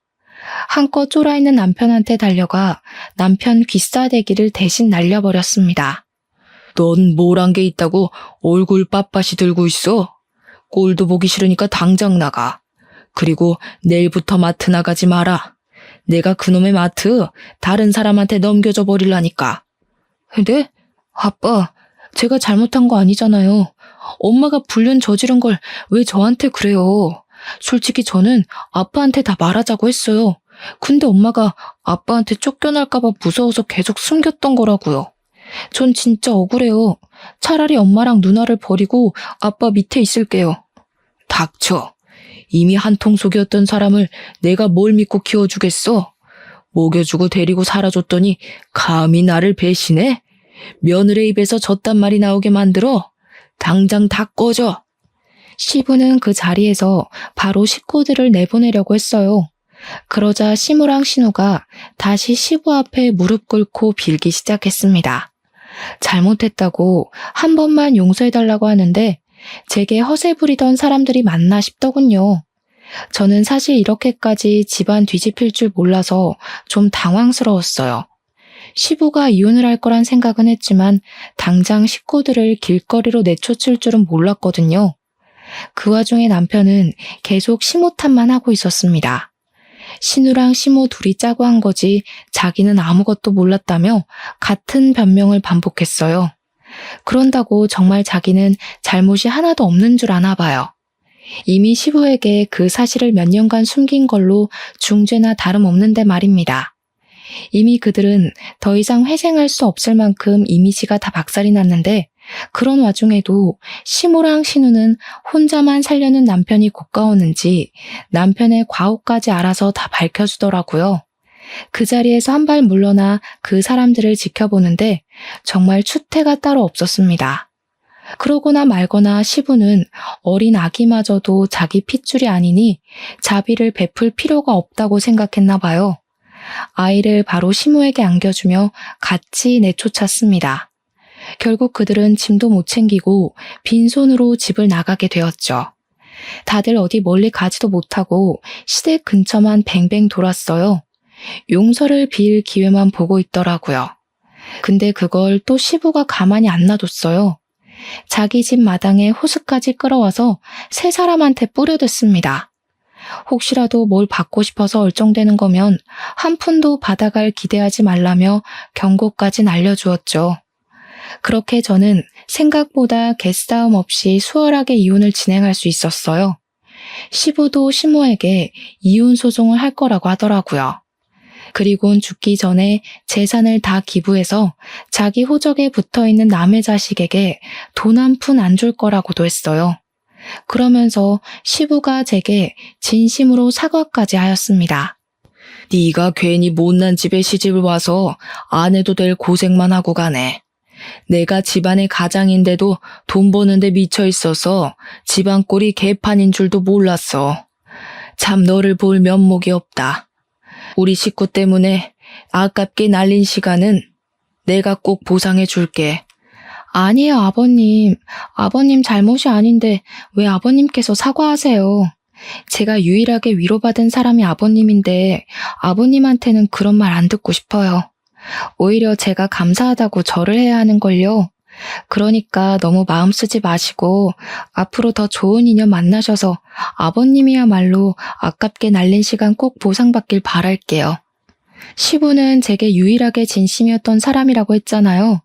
Speaker 1: 한껏 쫄아있는 남편한테 달려가 남편 귀싸대기를 대신 날려버렸습니다. 넌 뭘 한 게 있다고 얼굴 빳빳이 들고 있어? 꼴도 보기 싫으니까 당장 나가. 그리고 내일부터 마트 나가지 마라. 내가 그놈의 마트 다른 사람한테 넘겨줘 버리려니까. 네? 아빠, 제가 잘못한 거 아니잖아요. 엄마가 불륜 저지른 걸 왜 저한테 그래요? 솔직히 저는 아빠한테 다 말하자고 했어요. 근데 엄마가 아빠한테 쫓겨날까봐 무서워서 계속 숨겼던 거라고요. 전 진짜 억울해요. 차라리 엄마랑 누나를 버리고 아빠 밑에 있을게요. 닥쳐. 이미 한통 속이었던 사람을 내가 뭘 믿고 키워주겠어? 먹여주고 데리고 살아줬더니 감히 나를 배신해? 며느리 입에서 저딴 말이 나오게 만들어? 당장 다 꺼져. 시부는 그 자리에서 바로 식구들을 내보내려고 했어요. 그러자 시무랑 신우가 다시 시부 앞에 무릎 꿇고 빌기 시작했습니다. 잘못했다고 한 번만 용서해달라고 하는데 제게 허세 부리던 사람들이 맞나 싶더군요. 저는 사실 이렇게까지 집안 뒤집힐 줄 몰라서 좀 당황스러웠어요. 시부가 이혼을 할 거란 생각은 했지만 당장 식구들을 길거리로 내쫓을 줄은 몰랐거든요. 그 와중에 남편은 계속 시모 탓만 하고 있었습니다. 신우랑 시모 둘이 짜고 한 거지 자기는 아무것도 몰랐다며 같은 변명을 반복했어요. 그런다고 정말 자기는 잘못이 하나도 없는 줄 아나 봐요. 이미 시부에게 그 사실을 몇 년간 숨긴 걸로 중죄나 다름없는데 말입니다. 이미 그들은 더 이상 회생할 수 없을 만큼 이미지가 다 박살이 났는데 그런 와중에도 시모랑 신우는 혼자만 살려는 남편이 고가웠는지 남편의 과오까지 알아서 다 밝혀주더라고요. 그 자리에서 한 발 물러나 그 사람들을 지켜보는데 정말 추태가 따로 없었습니다. 그러거나 말거나 시부는 어린 아기마저도 자기 핏줄이 아니니 자비를 베풀 필요가 없다고 생각했나 봐요. 아이를 바로 시모에게 안겨주며 같이 내쫓았습니다. 결국 그들은 짐도 못 챙기고 빈손으로 집을 나가게 되었죠. 다들 어디 멀리 가지도 못하고 시댁 근처만 뱅뱅 돌았어요. 용서를 빌 기회만 보고 있더라고요. 근데 그걸 또 시부가 가만히 안 놔뒀어요. 자기 집 마당에 호수까지 끌어와서 세 사람한테 뿌려댔습니다. 혹시라도 뭘 받고 싶어서 얼쩡대는 거면 한 푼도 받아갈 기대하지 말라며 경고까지 날려주었죠. 그렇게 저는 생각보다 개싸움 없이 수월하게 이혼을 진행할 수 있었어요. 시부도 시모에게 이혼 소송을 할 거라고 하더라고요. 그리곤 죽기 전에 재산을 다 기부해서 자기 호적에 붙어있는 남의 자식에게 돈 한 푼 안 줄 거라고도 했어요. 그러면서 시부가 제게 진심으로 사과까지 하였습니다. 네가 괜히 못난 집에 시집을 와서 안 해도 될 고생만 하고 가네. 내가 집안의 가장인데도 돈 버는데 미쳐 있어서 집안 꼴이 개판인 줄도 몰랐어. 참 너를 볼 면목이 없다. 우리 식구 때문에 아깝게 날린 시간은 내가 꼭 보상해 줄게. 아니에요, 아버님. 아버님 잘못이 아닌데 왜 아버님께서 사과하세요? 제가 유일하게 위로받은 사람이 아버님인데 아버님한테는 그런 말 안 듣고 싶어요. 오히려 제가 감사하다고 절을 해야 하는걸요. 그러니까 너무 마음 쓰지 마시고 앞으로 더 좋은 인연 만나셔서 아버님이야말로 아깝게 날린 시간 꼭 보상받길 바랄게요. 시부는 제게 유일하게 진심이었던 사람이라고 했잖아요.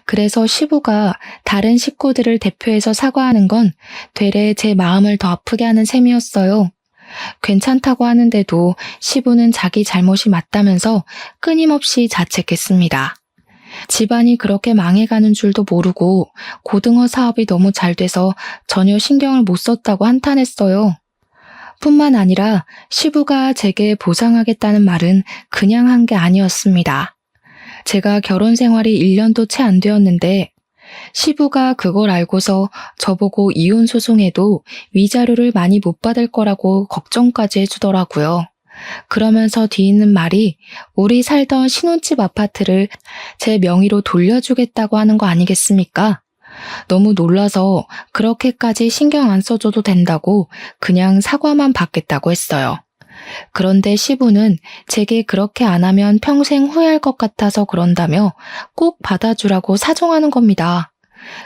Speaker 1: 그래서 시부가 다른 식구들을 대표해서 사과하는 건 되레 제 마음을 더 아프게 하는 셈이었어요. 괜찮다고 하는데도 시부는 자기 잘못이 맞다면서 끊임없이 자책했습니다. 집안이 그렇게 망해가는 줄도 모르고 고등어 사업이 너무 잘 돼서 전혀 신경을 못 썼다고 한탄했어요. 뿐만 아니라 시부가 제게 보상하겠다는 말은 그냥 한 게 아니었습니다. 제가 결혼 생활이 1년도 채 안 되었는데 시부가 그걸 알고서 저보고 이혼 소송에도 위자료를 많이 못 받을 거라고 걱정까지 해주더라고요. 그러면서 뒤있는 말이 우리 살던 신혼집 아파트를 제 명의로 돌려주겠다고 하는 거 아니겠습니까? 너무 놀라서 그렇게까지 신경 안 써줘도 된다고 그냥 사과만 받겠다고 했어요. 그런데 시부는 제게 그렇게 안 하면 평생 후회할 것 같아서 그런다며 꼭 받아주라고 사정하는 겁니다.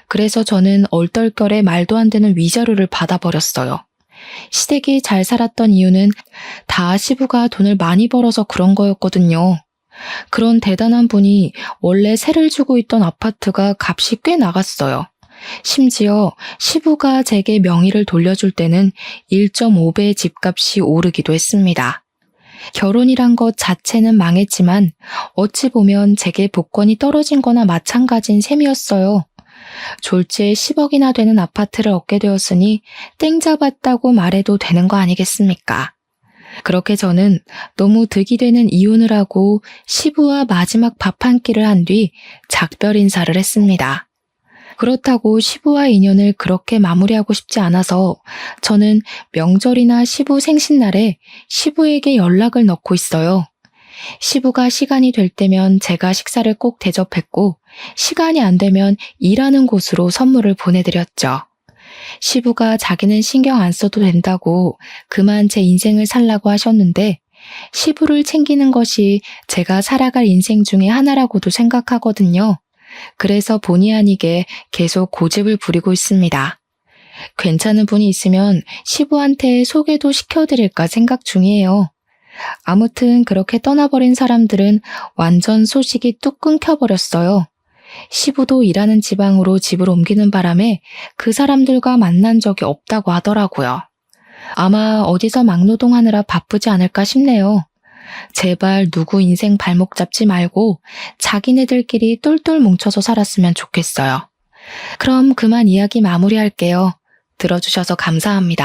Speaker 1: 그래서 저는 얼떨결에 말도 안 되는 위자료를 받아버렸어요. 시댁이 잘 살았던 이유는 다 시부가 돈을 많이 벌어서 그런 거였거든요. 그런 대단한 분이 원래 세를 주고 있던 아파트가 값이 꽤 나갔어요. 심지어 시부가 제게 명의를 돌려줄 때는 1.5배 집값이 오르기도 했습니다. 결혼이란 것 자체는 망했지만 어찌 보면 제게 복권이 떨어진 거나 마찬가지인 셈이었어요. 졸지에 10억이나 되는 아파트를 얻게 되었으니 땡 잡았다고 말해도 되는 거 아니겠습니까? 그렇게 저는 너무 득이 되는 이혼을 하고 시부와 마지막 밥 한 끼를 한 뒤 작별 인사를 했습니다. 그렇다고 시부와 인연을 그렇게 마무리하고 싶지 않아서 저는 명절이나 시부 생신날에 시부에게 연락을 넣고 있어요. 시부가 시간이 될 때면 제가 식사를 꼭 대접했고 시간이 안 되면 일하는 곳으로 선물을 보내드렸죠. 시부가 자기는 신경 안 써도 된다고 그만 제 인생을 살라고 하셨는데 시부를 챙기는 것이 제가 살아갈 인생 중에 하나라고도 생각하거든요. 그래서 본의 아니게 계속 고집을 부리고 있습니다. 괜찮은 분이 있으면 시부한테 소개도 시켜드릴까 생각 중이에요. 아무튼 그렇게 떠나버린 사람들은 완전 소식이 뚝 끊겨버렸어요. 시부도 일하는 지방으로 집을 옮기는 바람에 그 사람들과 만난 적이 없다고 하더라고요. 아마 어디서 막노동하느라 바쁘지 않을까 싶네요. 제발 누구 인생 발목 잡지 말고 자기네들끼리 똘똘 뭉쳐서 살았으면 좋겠어요. 그럼 그만 이야기 마무리할게요. 들어주셔서 감사합니다.